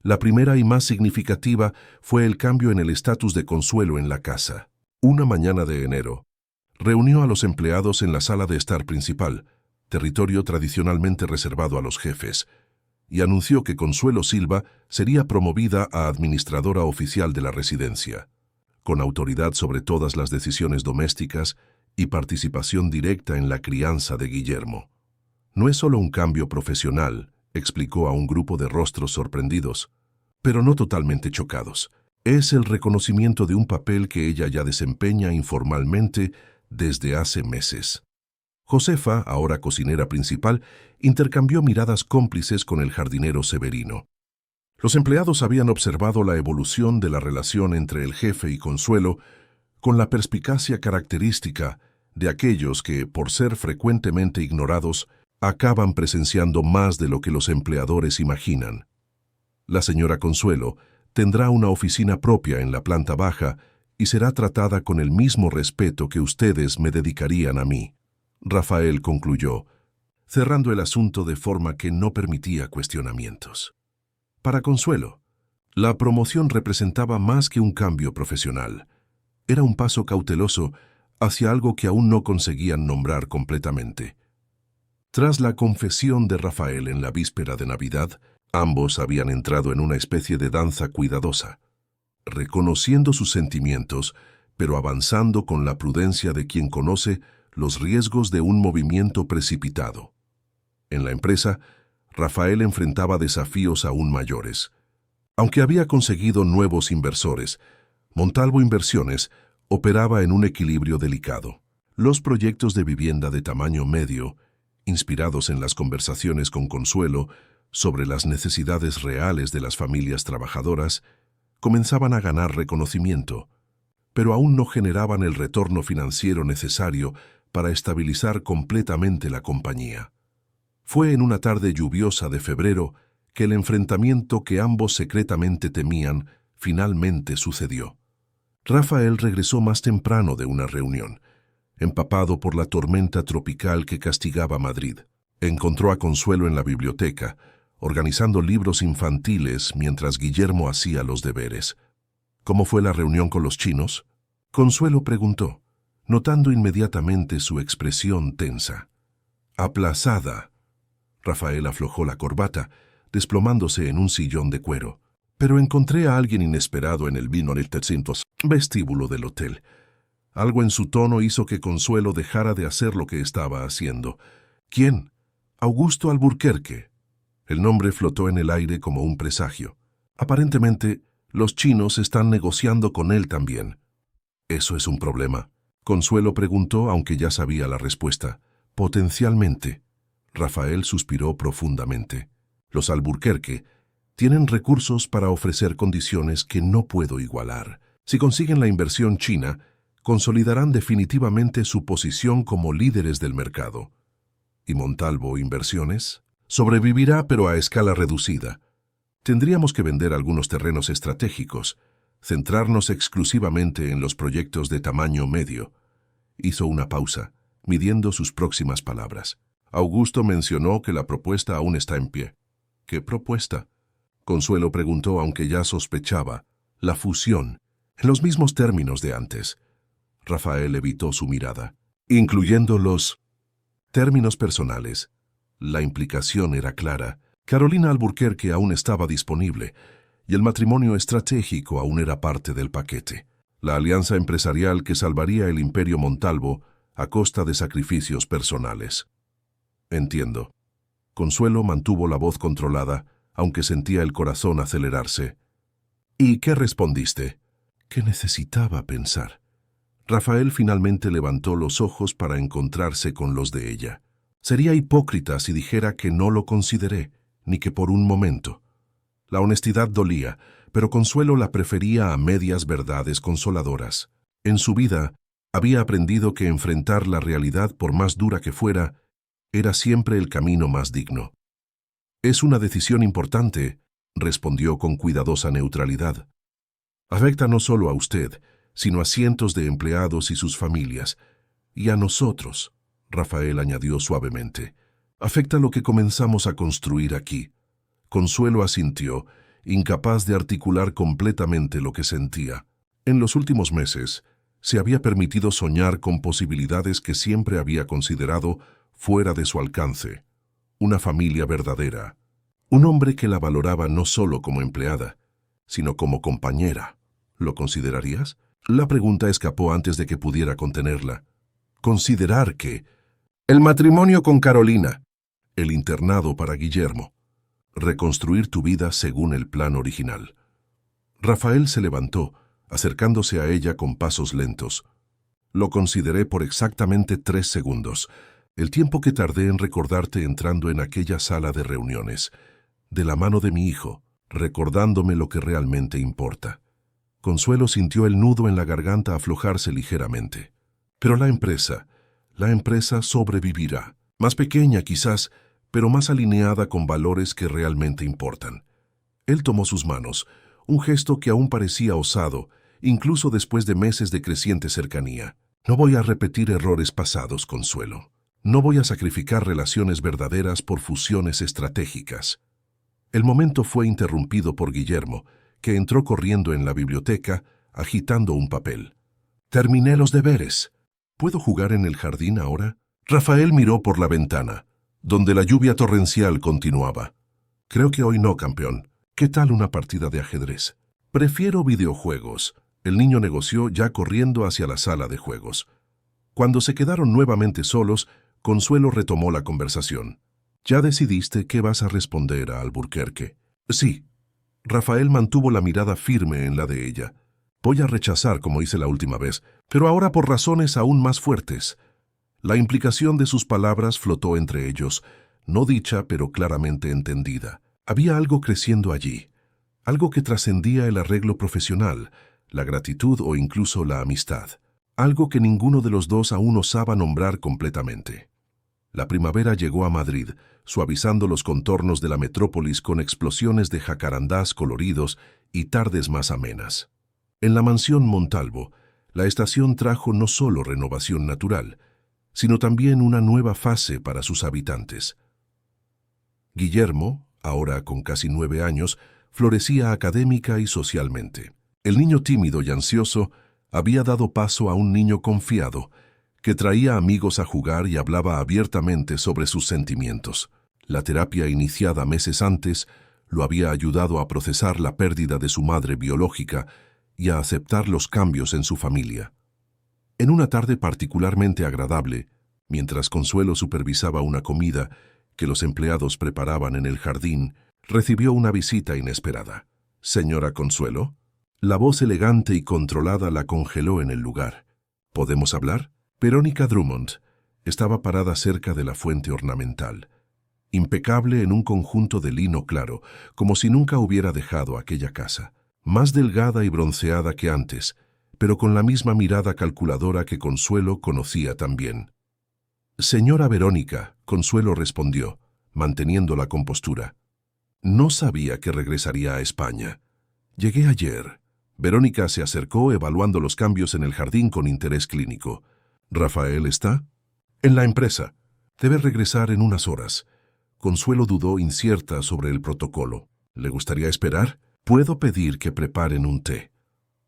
La primera y más significativa fue el cambio en el estatus de Consuelo en la casa. Una mañana de enero, reunió a los empleados en la sala de estar principal, territorio tradicionalmente reservado a los jefes, y anunció que Consuelo Silva sería promovida a administradora oficial de la residencia, con autoridad sobre todas las decisiones domésticas y participación directa en la crianza de Guillermo. No es solo un cambio profesional, explicó a un grupo de rostros sorprendidos, pero no totalmente chocados. Es el reconocimiento de un papel que ella ya desempeña informalmente desde hace meses. Josefa, ahora cocinera principal, intercambió miradas cómplices con el jardinero Severino. Los empleados habían observado la evolución de la relación entre el jefe y Consuelo con la perspicacia característica de aquellos que, por ser frecuentemente ignorados, acaban presenciando más de lo que los empleadores imaginan. La señora Consuelo tendrá una oficina propia en la planta baja y será tratada con el mismo respeto que ustedes me dedicarían a mí, Rafael concluyó, cerrando el asunto de forma que no permitía cuestionamientos. Para Consuelo, la promoción representaba más que un cambio profesional. Era un paso cauteloso hacia algo que aún no conseguían nombrar completamente. Tras la confesión de Rafael en la víspera de Navidad, ambos habían entrado en una especie de danza cuidadosa, reconociendo sus sentimientos, pero avanzando con la prudencia de quien conoce los riesgos de un movimiento precipitado. En la empresa, Rafael enfrentaba desafíos aún mayores. Aunque había conseguido nuevos inversores, Montalvo Inversiones operaba en un equilibrio delicado. Los proyectos de vivienda de tamaño medio, inspirados en las conversaciones con Consuelo sobre las necesidades reales de las familias trabajadoras, comenzaban a ganar reconocimiento, pero aún no generaban el retorno financiero necesario para estabilizar completamente la compañía. Fue en una tarde lluviosa de febrero que el enfrentamiento que ambos secretamente temían finalmente sucedió. Rafael regresó más temprano de una reunión, empapado por la tormenta tropical que castigaba Madrid. Encontró a Consuelo en la biblioteca, organizando libros infantiles mientras Guillermo hacía los deberes. ¿Cómo fue la reunión con los chinos?, Consuelo preguntó, notando inmediatamente su expresión tensa. Aplazada. Rafael aflojó la corbata, desplomándose en un sillón de cuero. Pero encontré a alguien inesperado en el vestíbulo del hotel. Algo en su tono hizo que Consuelo dejara de hacer lo que estaba haciendo. ¿Quién? Augusto Alburquerque. El nombre flotó en el aire como un presagio. Aparentemente, los chinos están negociando con él también. ¿Eso es un problema?, Consuelo preguntó, aunque ya sabía la respuesta. Potencialmente. Rafael suspiró profundamente. Los Alburquerque tienen recursos para ofrecer condiciones que no puedo igualar. Si consiguen la inversión china, consolidarán definitivamente su posición como líderes del mercado. ¿Y Montalvo Inversiones? Sobrevivirá, pero a escala reducida. Tendríamos que vender algunos terrenos estratégicos, centrarnos exclusivamente en los proyectos de tamaño medio. Hizo una pausa, midiendo sus próximas palabras. Augusto mencionó que la propuesta aún está en pie. ¿Qué propuesta? Consuelo preguntó, aunque ya sospechaba. La fusión, en los mismos términos de antes. Rafael evitó su mirada, incluyendo los términos personales. La implicación era clara. Carolina Alburquerque aún estaba disponible, y el matrimonio estratégico aún era parte del paquete. La alianza empresarial que salvaría el imperio Montalvo a costa de sacrificios personales. Entiendo. Consuelo mantuvo la voz controlada, aunque sentía el corazón acelerarse. ¿Y qué respondiste? Que necesitaba pensar. Rafael finalmente levantó los ojos para encontrarse con los de ella. Sería hipócrita si dijera que no lo consideré, ni que por un momento. La honestidad dolía, pero Consuelo la prefería a medias verdades consoladoras. En su vida, había aprendido que enfrentar la realidad, por más dura que fuera, era siempre el camino más digno. Es una decisión importante, respondió con cuidadosa neutralidad. Afecta no solo a usted, sino a cientos de empleados y sus familias, y a nosotros, Rafael añadió suavemente. Afecta lo que comenzamos a construir aquí. Consuelo asintió, incapaz de articular completamente lo que sentía. En los últimos meses, se había permitido soñar con posibilidades que siempre había considerado fuera de su alcance. Una familia verdadera. Un hombre que la valoraba no solo como empleada, sino como compañera. ¿Lo considerarías? La pregunta escapó antes de que pudiera contenerla. ¿Considerar qué? El matrimonio con Carolina. El internado para Guillermo. Reconstruir tu vida según el plan original. Rafael se levantó, acercándose a ella con pasos lentos. Lo consideré por exactamente 3 segundos, el tiempo que tardé en recordarte entrando en aquella sala de reuniones, de la mano de mi hijo, recordándome lo que realmente importa. Consuelo sintió el nudo en la garganta aflojarse ligeramente. Pero la empresa sobrevivirá. Más pequeña quizás, pero más alineada con valores que realmente importan. Él tomó sus manos, un gesto que aún parecía osado, incluso después de meses de creciente cercanía. No voy a repetir errores pasados, Consuelo. No voy a sacrificar relaciones verdaderas por fusiones estratégicas. El momento fue interrumpido por Guillermo, que entró corriendo en la biblioteca, agitando un papel. Terminé los deberes. ¿Puedo jugar en el jardín ahora? Rafael miró por la ventana, donde la lluvia torrencial continuaba. Creo que hoy no, campeón. ¿Qué tal una partida de ajedrez? Prefiero videojuegos. El niño negoció, ya corriendo hacia la sala de juegos. Cuando se quedaron nuevamente solos, Consuelo retomó la conversación. ¿Ya decidiste qué vas a responder a Alburquerque? Sí. Rafael mantuvo la mirada firme en la de ella. Voy a rechazar como hice la última vez, pero ahora por razones aún más fuertes. La implicación de sus palabras flotó entre ellos, no dicha pero claramente entendida. Había algo creciendo allí, algo que trascendía el arreglo profesional, la gratitud o incluso la amistad, algo que ninguno de los dos aún osaba nombrar completamente. La primavera llegó a Madrid, suavizando los contornos de la metrópolis con explosiones de jacarandás coloridos y tardes más amenas. En la mansión Montalvo, la estación trajo no solo renovación natural, sino también una nueva fase para sus habitantes. Guillermo, ahora con casi 9 años, florecía académica y socialmente. El niño tímido y ansioso había dado paso a un niño confiado, que traía amigos a jugar y hablaba abiertamente sobre sus sentimientos. La terapia iniciada meses antes lo había ayudado a procesar la pérdida de su madre biológica y a aceptar los cambios en su familia. En una tarde particularmente agradable, mientras Consuelo supervisaba una comida que los empleados preparaban en el jardín, recibió una visita inesperada. «¿Señora Consuelo?» La voz elegante y controlada la congeló en el lugar. «¿Podemos hablar?» Verónica Drummond estaba parada cerca de la fuente ornamental, impecable en un conjunto de lino claro, como si nunca hubiera dejado aquella casa. Más delgada y bronceada que antes, pero con la misma mirada calculadora que Consuelo conocía también. «Señora Verónica», Consuelo respondió, manteniendo la compostura. «No sabía que regresaría a España. Llegué ayer». Verónica se acercó evaluando los cambios en el jardín con interés clínico. «¿Rafael está?» «En la empresa. Debe regresar en unas horas». Consuelo dudó incierta sobre el protocolo. «¿Le gustaría esperar? Puedo pedir que preparen un té».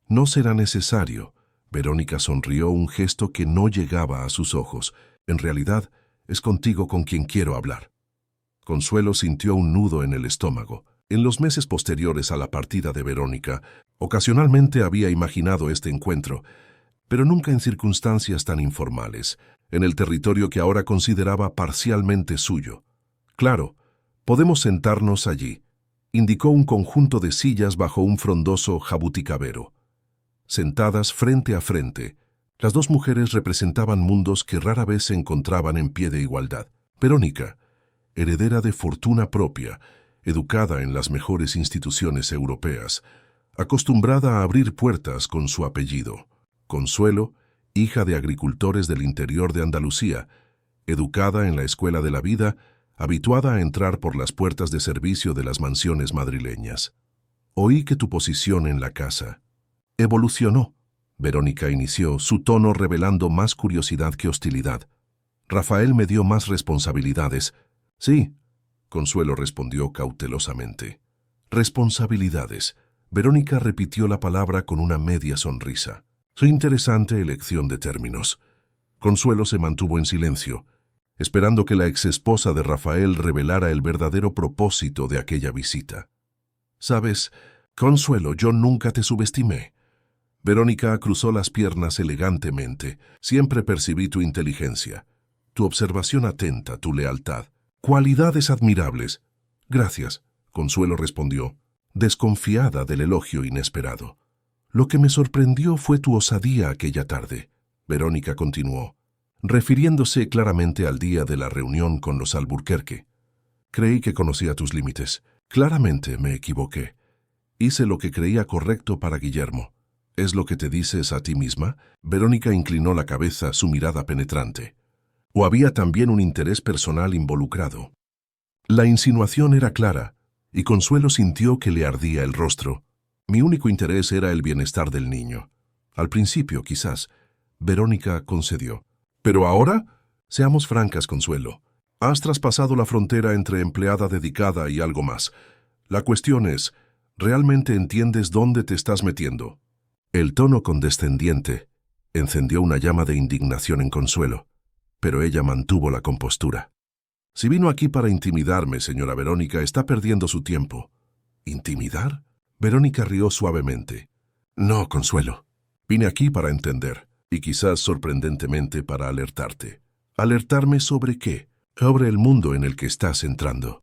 «No será necesario». Verónica sonrió, un gesto que no llegaba a sus ojos. «En realidad, es contigo con quien quiero hablar». Consuelo sintió un nudo en el estómago. En los meses posteriores a la partida de Verónica, ocasionalmente había imaginado este encuentro, pero nunca en circunstancias tan informales, en el territorio que ahora consideraba parcialmente suyo. «Claro, podemos sentarnos allí», indicó un conjunto de sillas bajo un frondoso jabuticabero. Sentadas frente a frente, las dos mujeres representaban mundos que rara vez se encontraban en pie de igualdad. Verónica, heredera de fortuna propia, educada en las mejores instituciones europeas, acostumbrada a abrir puertas con su apellido. Consuelo, hija de agricultores del interior de Andalucía, educada en la escuela de la vida, habituada a entrar por las puertas de servicio de las mansiones madrileñas. «Oí que tu posición en la casa evolucionó», Verónica inició, su tono revelando más curiosidad que hostilidad. «Rafael me dio más responsabilidades». «Sí», Consuelo respondió cautelosamente. «Responsabilidades». Verónica repitió la palabra con una media sonrisa. «Su interesante elección de términos». Consuelo se mantuvo en silencio, esperando que la exesposa de Rafael revelara el verdadero propósito de aquella visita. «Sabes, Consuelo, yo nunca te subestimé». Verónica cruzó las piernas elegantemente. «Siempre percibí tu inteligencia, tu observación atenta, tu lealtad. Cualidades admirables». «Gracias», Consuelo respondió, desconfiada del elogio inesperado. «Lo que me sorprendió fue tu osadía aquella tarde». Verónica continuó, refiriéndose claramente al día de la reunión con los Alburquerque. «Creí que conocía tus límites. Claramente me equivoqué. Hice lo que creía correcto para Guillermo». «¿Es lo que te dices a ti misma?» Verónica inclinó la cabeza, su mirada penetrante. ¿O había también un interés personal involucrado? La insinuación era clara, y Consuelo sintió que le ardía el rostro. «Mi único interés era el bienestar del niño». «Al principio, quizás», Verónica concedió. «¿Pero ahora?» «Seamos francas, Consuelo. Has traspasado la frontera entre empleada dedicada y algo más. La cuestión es, ¿realmente entiendes dónde te estás metiendo?» El tono condescendiente encendió una llama de indignación en Consuelo, pero ella mantuvo la compostura. «Si vino aquí para intimidarme, señora Verónica, está perdiendo su tiempo». «¿Intimidar?» Verónica rió suavemente. «No, Consuelo. Vine aquí para entender, y quizás sorprendentemente para alertarte». «¿Alertarme sobre qué?» «Sobre el mundo en el que estás entrando».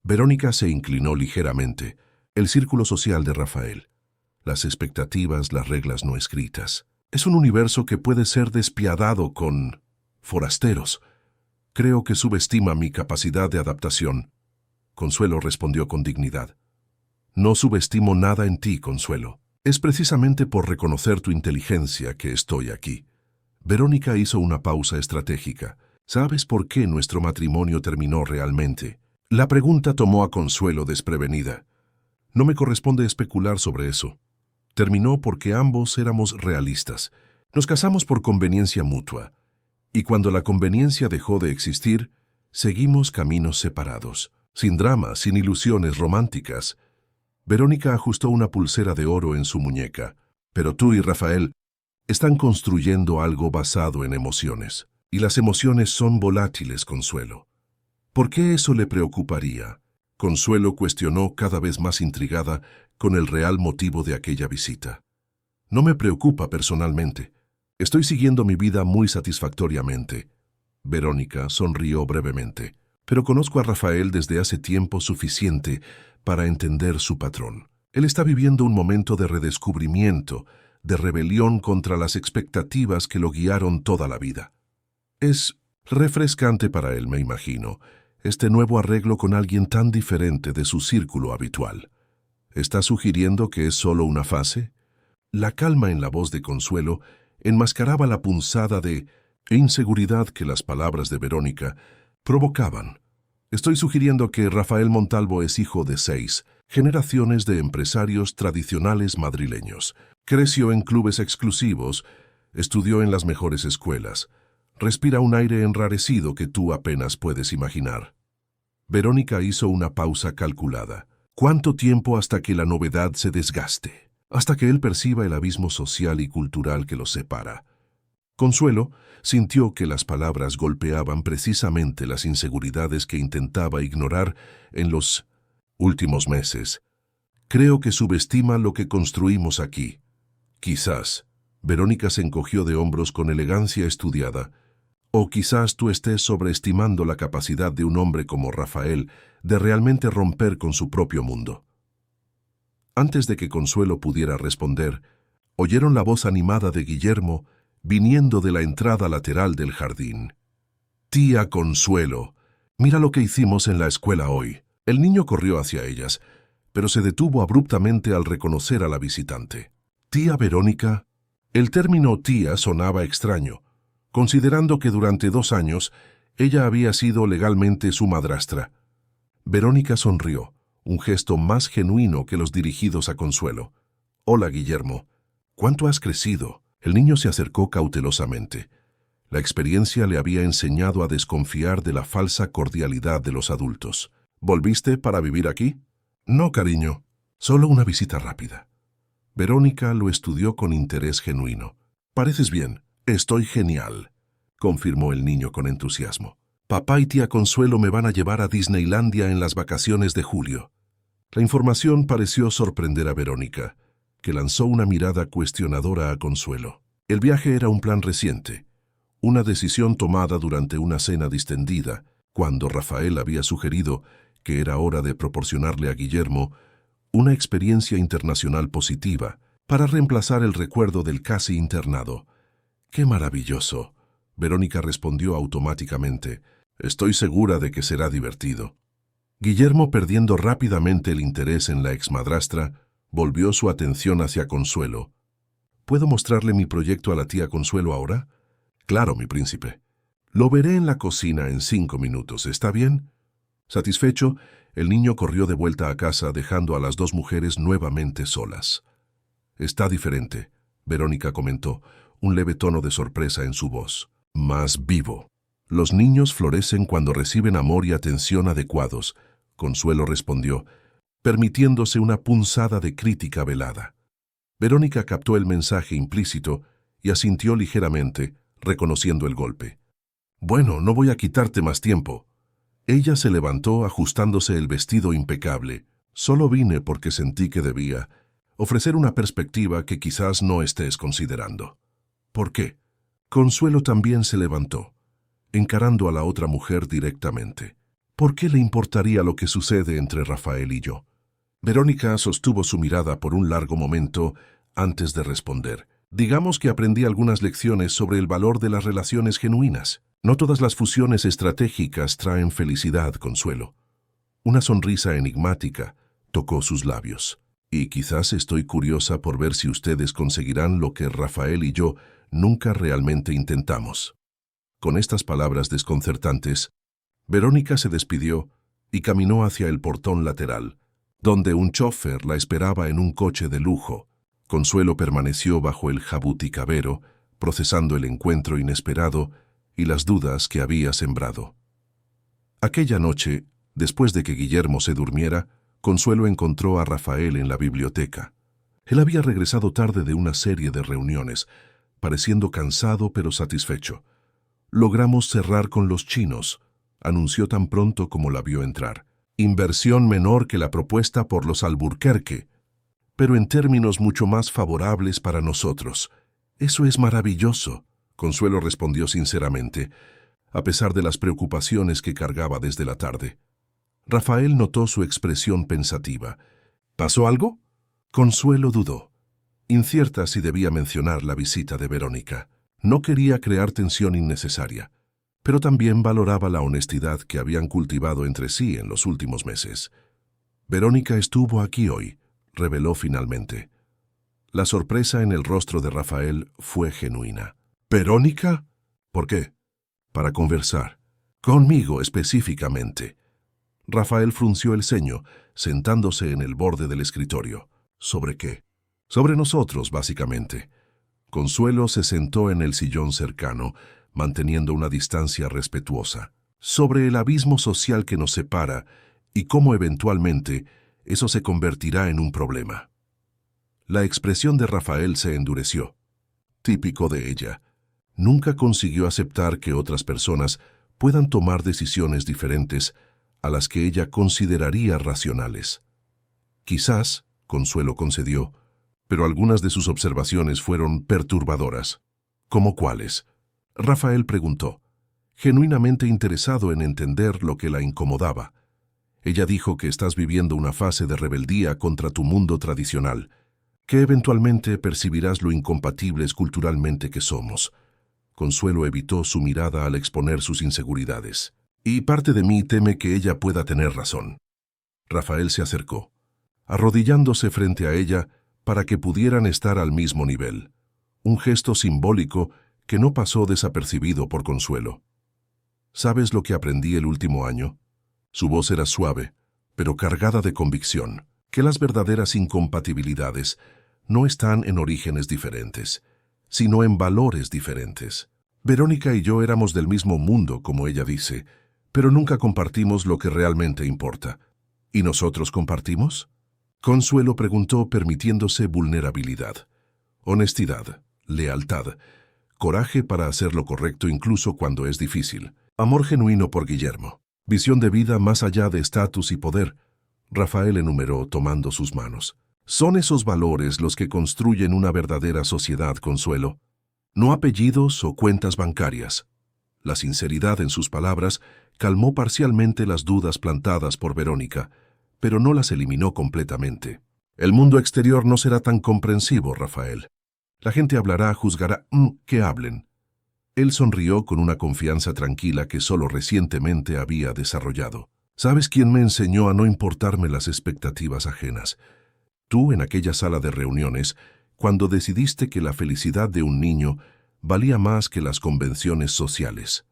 Verónica se inclinó ligeramente. El círculo social de Rafael. Las expectativas, las reglas no escritas. Es un universo que puede ser despiadado con forasteros. Creo que subestima mi capacidad de adaptación». Consuelo respondió con dignidad. «No subestimo nada en ti, Consuelo. Es precisamente por reconocer tu inteligencia que estoy aquí». Verónica hizo una pausa estratégica. «¿Sabes por qué nuestro matrimonio terminó realmente?» La pregunta tomó a Consuelo desprevenida. «No me corresponde especular sobre eso. Terminó porque ambos éramos realistas. Nos casamos por conveniencia mutua. Y cuando la conveniencia dejó de existir, seguimos caminos separados, sin dramas, sin ilusiones románticas». Verónica ajustó una pulsera de oro en su muñeca. «Pero tú y Rafael están construyendo algo basado en emociones. Y las emociones son volátiles, Consuelo. ¿Por qué eso le preocuparía?» Consuelo cuestionó, cada vez más intrigada con el real motivo de aquella visita. «No me preocupa personalmente. Estoy siguiendo mi vida muy satisfactoriamente». Verónica sonrió brevemente. «Pero conozco a Rafael desde hace tiempo suficiente para entender su patrón. Él está viviendo un momento de redescubrimiento, de rebelión contra las expectativas que lo guiaron toda la vida. Es refrescante para él, me imagino, este nuevo arreglo con alguien tan diferente de su círculo habitual. ¿Está sugiriendo que es solo una fase? La calma en la voz de Consuelo enmascaraba la punzada de inseguridad que las palabras de Verónica provocaban. Estoy sugiriendo que Rafael Montalvo es hijo de 6 generaciones de empresarios tradicionales madrileños. Creció en clubes exclusivos, estudió en las mejores escuelas. Respira un aire enrarecido que tú apenas puedes imaginar. Verónica hizo una pausa calculada. ¿Cuánto tiempo hasta que la novedad se desgaste? Hasta que él perciba el abismo social y cultural que los separa. Consuelo sintió que las palabras golpeaban precisamente las inseguridades que intentaba ignorar en los últimos meses. Creo que subestima lo que construimos aquí. Quizás. Verónica se encogió de hombros con elegancia estudiada. O quizás tú estés sobreestimando la capacidad de un hombre como Rafael de realmente romper con su propio mundo. Antes de que Consuelo pudiera responder, oyeron la voz animada de Guillermo viniendo de la entrada lateral del jardín. «Tía Consuelo, mira lo que hicimos en la escuela hoy». El niño corrió hacia ellas, pero se detuvo abruptamente al reconocer a la visitante. «Tía Verónica». El término tía sonaba extraño, considerando que durante 2 años ella había sido legalmente su madrastra. Verónica sonrió, un gesto más genuino que los dirigidos a Consuelo. «Hola, Guillermo. ¿Cuánto has crecido?» El niño se acercó cautelosamente. La experiencia le había enseñado a desconfiar de la falsa cordialidad de los adultos. «¿Volviste para vivir aquí?» «No, cariño. Solo una visita rápida». Verónica lo estudió con interés genuino. «Pareces bien. Estoy genial», confirmó el niño con entusiasmo. «Papá y tía Consuelo me van a llevar a Disneylandia en las vacaciones de julio». La información pareció sorprender a Verónica, que lanzó una mirada cuestionadora a Consuelo. El viaje era un plan reciente, una decisión tomada durante una cena distendida, cuando Rafael había sugerido que era hora de proporcionarle a Guillermo una experiencia internacional positiva para reemplazar el recuerdo del casi internado. «¡Qué maravilloso!», Verónica respondió automáticamente. «Estoy segura de que será divertido». Guillermo, perdiendo rápidamente el interés en la exmadrastra, volvió su atención hacia Consuelo. «¿Puedo mostrarle mi proyecto a la tía Consuelo ahora?» «Claro, mi príncipe. Lo veré en la cocina en 5 minutos, ¿está bien?» Satisfecho, el niño corrió de vuelta a casa dejando a las 2 mujeres nuevamente solas. «Está diferente», Verónica comentó, un leve tono de sorpresa en su voz. «Más vivo». «Los niños florecen cuando reciben amor y atención adecuados», Consuelo respondió, permitiéndose una punzada de crítica velada. Verónica captó el mensaje implícito y asintió ligeramente, reconociendo el golpe. «Bueno, no voy a quitarte más tiempo». Ella se levantó ajustándose el vestido impecable. «Solo vine porque sentí que debía ofrecer una perspectiva que quizás no estés considerando». «¿Por qué?» Consuelo también se levantó, encarando a la otra mujer directamente. «¿Por qué le importaría lo que sucede entre Rafael y yo?» Verónica sostuvo su mirada por un largo momento antes de responder. «Digamos que aprendí algunas lecciones sobre el valor de las relaciones genuinas. No todas las fusiones estratégicas traen felicidad, Consuelo». Una sonrisa enigmática tocó sus labios. «Y quizás estoy curiosa por ver si ustedes conseguirán lo que Rafael y yo nunca realmente intentamos». Con estas palabras desconcertantes, Verónica se despidió y caminó hacia el portón lateral, donde un chófer la esperaba en un coche de lujo. Consuelo permaneció bajo el jabuticabero, procesando el encuentro inesperado y las dudas que había sembrado. Aquella noche, después de que Guillermo se durmiera, Consuelo encontró a Rafael en la biblioteca. Él había regresado tarde de una serie de reuniones, pareciendo cansado pero satisfecho. «Logramos cerrar con los chinos», anunció tan pronto como la vio entrar. «Inversión menor que la propuesta por los Alburquerque, pero en términos mucho más favorables para nosotros». «Eso es maravilloso», Consuelo respondió sinceramente, a pesar de las preocupaciones que cargaba desde la tarde. Rafael notó su expresión pensativa. «¿Pasó algo?» Consuelo dudó, incierta si debía mencionar la visita de Verónica. No quería crear tensión innecesaria, pero también valoraba la honestidad que habían cultivado entre sí en los últimos meses. «Verónica estuvo aquí hoy», reveló finalmente. La sorpresa en el rostro de Rafael fue genuina. ¿Verónica? ¿Por qué? Para conversar. Conmigo específicamente. Rafael frunció el ceño, sentándose en el borde del escritorio. ¿Sobre qué? Sobre nosotros, básicamente. Consuelo se sentó en el sillón cercano, manteniendo una distancia respetuosa. Sobre el abismo social que nos separa y cómo eventualmente eso se convertirá en un problema. La expresión de Rafael se endureció. Típico de ella. Nunca consiguió aceptar que otras personas puedan tomar decisiones diferentes a las que ella consideraría racionales. Quizás, Consuelo concedió, pero algunas de sus observaciones fueron perturbadoras. ¿Cómo cuáles? Rafael preguntó, genuinamente interesado en entender lo que la incomodaba. Ella dijo que estás viviendo una fase de rebeldía contra tu mundo tradicional, que eventualmente percibirás lo incompatibles culturalmente que somos. Consuelo evitó su mirada al exponer sus inseguridades. Y parte de mí teme que ella pueda tener razón. Rafael se acercó, arrodillándose frente a ella para que pudieran estar al mismo nivel. Un gesto simbólico que no pasó desapercibido por Consuelo. ¿Sabes lo que aprendí el último año? Su voz era suave, pero cargada de convicción, que las verdaderas incompatibilidades no están en orígenes diferentes, sino en valores diferentes. Verónica y yo éramos del mismo mundo, como ella dice, pero nunca compartimos lo que realmente importa. ¿Y nosotros compartimos? Consuelo preguntó, permitiéndose vulnerabilidad, honestidad, lealtad, coraje para hacer lo correcto incluso cuando es difícil, amor genuino por Guillermo, visión de vida más allá de estatus y poder. Rafael enumeró tomando sus manos. Son esos valores los que construyen una verdadera sociedad, Consuelo. No apellidos o cuentas bancarias. La sinceridad en sus palabras calmó parcialmente las dudas plantadas por Verónica, pero no las eliminó completamente. El mundo exterior no será tan comprensivo, Rafael. La gente hablará, juzgará, que hablen. Él sonrió con una confianza tranquila que solo recientemente había desarrollado. ¿Sabes quién me enseñó a no importarme las expectativas ajenas? Tú en aquella sala de reuniones, cuando decidiste que la felicidad de un niño valía más que las convenciones sociales.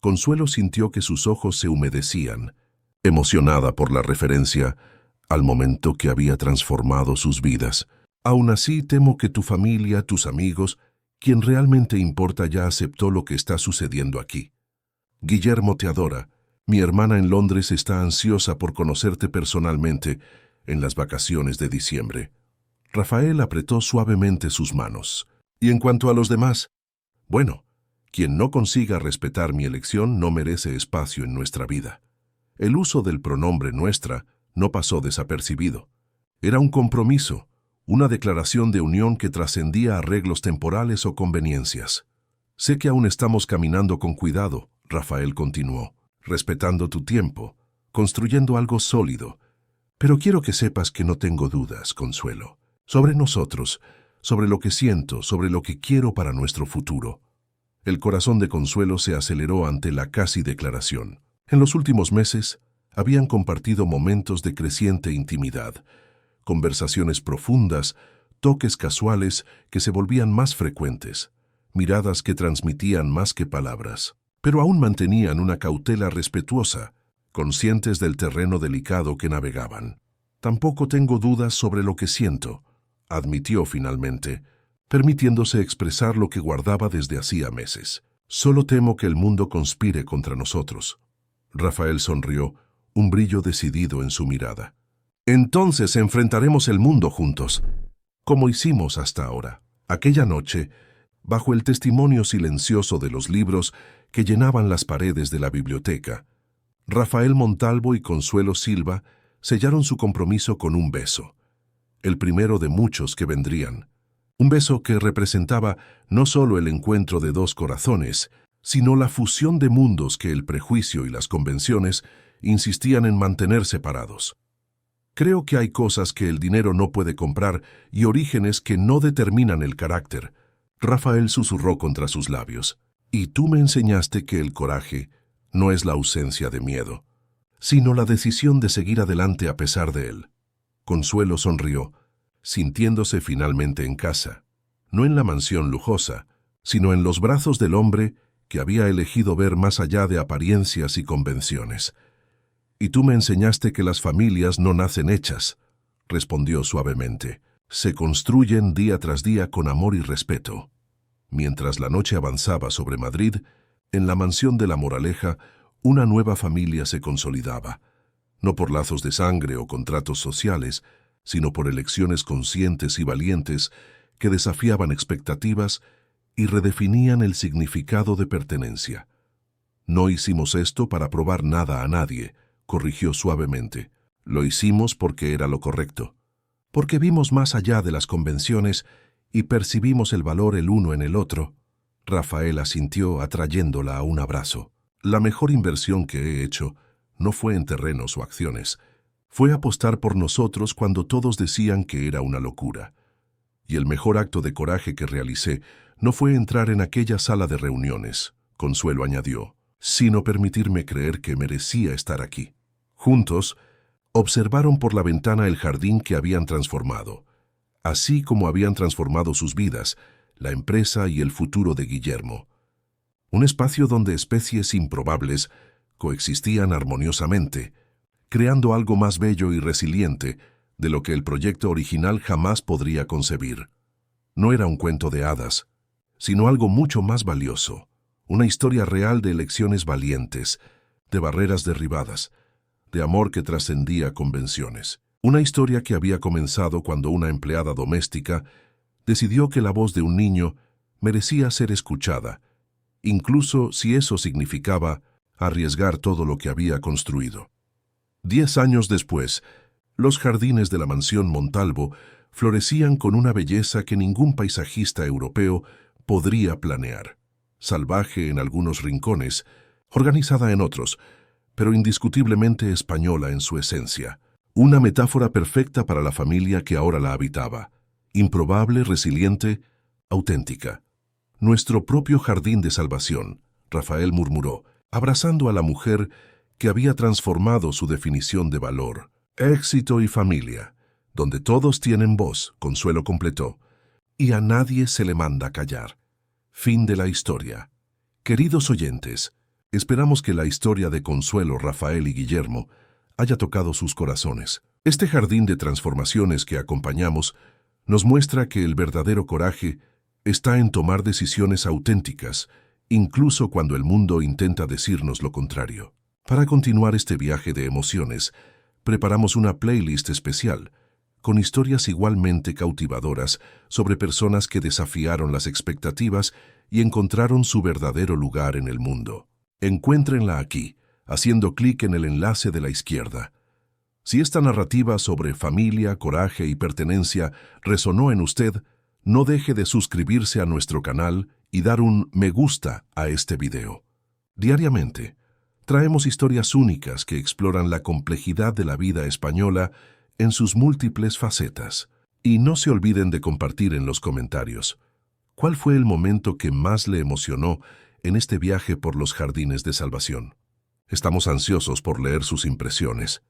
Consuelo sintió que sus ojos se humedecían, emocionada por la referencia al momento que había transformado sus vidas. Aún así, temo que tu familia, tus amigos, quien realmente importa ya aceptó lo que está sucediendo aquí. Guillermo te adora. Mi hermana en Londres está ansiosa por conocerte personalmente en las vacaciones de diciembre. Rafael apretó suavemente sus manos. Y en cuanto a los demás, bueno, quien no consiga respetar mi elección no merece espacio en nuestra vida. El uso del pronombre nuestra no pasó desapercibido. Era un compromiso, una declaración de unión que trascendía arreglos temporales o conveniencias. Sé que aún estamos caminando con cuidado, Rafael continuó, respetando tu tiempo, construyendo algo sólido. Pero quiero que sepas que no tengo dudas, Consuelo, sobre nosotros, sobre lo que siento, sobre lo que quiero para nuestro futuro. El corazón de Consuelo se aceleró ante la casi declaración. En los últimos meses, habían compartido momentos de creciente intimidad, conversaciones profundas, toques casuales que se volvían más frecuentes, miradas que transmitían más que palabras, pero aún mantenían una cautela respetuosa, conscientes del terreno delicado que navegaban. Tampoco tengo dudas sobre lo que siento, admitió finalmente, permitiéndose expresar lo que guardaba desde hacía meses. Solo temo que el mundo conspire contra nosotros. Rafael sonrió, un brillo decidido en su mirada. Entonces enfrentaremos el mundo juntos, como hicimos hasta ahora. Aquella noche, bajo el testimonio silencioso de los libros que llenaban las paredes de la biblioteca, Rafael Montalvo y Consuelo Silva sellaron su compromiso con un beso, el primero de muchos que vendrían. Un beso que representaba no solo el encuentro de dos corazones, sino la fusión de mundos que el prejuicio y las convenciones insistían en mantener separados. Creo que hay cosas que el dinero no puede comprar y orígenes que no determinan el carácter. Rafael susurró contra sus labios. Y tú me enseñaste que el coraje no es la ausencia de miedo, sino la decisión de seguir adelante a pesar de él. Consuelo sonrió, sintiéndose finalmente en casa, no en la mansión lujosa, sino en los brazos del hombre que había elegido ver más allá de apariencias y convenciones. «Y tú me enseñaste que las familias no nacen hechas», respondió suavemente. «Se construyen día tras día con amor y respeto». Mientras la noche avanzaba sobre Madrid, en la mansión de La Moraleja, una nueva familia se consolidaba, no por lazos de sangre o contratos sociales, sino por elecciones conscientes y valientes que desafiaban expectativas y redefinían el significado de pertenencia. «No hicimos esto para probar nada a nadie», corrigió suavemente. «Lo hicimos porque era lo correcto, porque vimos más allá de las convenciones y percibimos el valor el uno en el otro». Rafael asintió, atrayéndola a un abrazo. «La mejor inversión que he hecho no fue en terrenos o acciones. Fue apostar por nosotros cuando todos decían que era una locura. Y el mejor acto de coraje que realicé no fue entrar en aquella sala de reuniones», Consuelo añadió, «sino permitirme creer que merecía estar aquí». Juntos, observaron por la ventana el jardín que habían transformado, así como habían transformado sus vidas, la empresa y el futuro de Guillermo. Un espacio donde especies improbables coexistían armoniosamente, creando algo más bello y resiliente de lo que el proyecto original jamás podría concebir. No era un cuento de hadas, sino algo mucho más valioso, una historia real de elecciones valientes, de barreras derribadas, de amor que trascendía convenciones. Una historia que había comenzado cuando una empleada doméstica decidió que la voz de un niño merecía ser escuchada, incluso si eso significaba arriesgar todo lo que había construido. 10 años después, los jardines de la mansión Montalvo florecían con una belleza que ningún paisajista europeo podría planear. Salvaje en algunos rincones, organizada en otros, pero indiscutiblemente española en su esencia. Una metáfora perfecta para la familia que ahora la habitaba. Improbable, resiliente, auténtica. «Nuestro propio jardín de salvación», Rafael murmuró, abrazando a la mujer que había transformado su definición de valor. «Éxito y familia, donde todos tienen voz», Consuelo completó, «y a nadie se le manda callar». Fin de la historia. Queridos oyentes, esperamos que la historia de Consuelo, Rafael y Guillermo haya tocado sus corazones. Este jardín de transformaciones que acompañamos nos muestra que el verdadero coraje está en tomar decisiones auténticas, incluso cuando el mundo intenta decirnos lo contrario. Para continuar este viaje de emociones, preparamos una playlist especial, con historias igualmente cautivadoras sobre personas que desafiaron las expectativas y encontraron su verdadero lugar en el mundo. Encuéntrenla aquí, haciendo clic en el enlace de la izquierda. Si esta narrativa sobre familia, coraje y pertenencia resonó en usted, no deje de suscribirse a nuestro canal y dar un me gusta a este video. Diariamente, traemos historias únicas que exploran la complejidad de la vida española en sus múltiples facetas. Y no se olviden de compartir en los comentarios cuál fue el momento que más le emocionó en este viaje por los jardines de salvación. Estamos ansiosos por leer sus impresiones.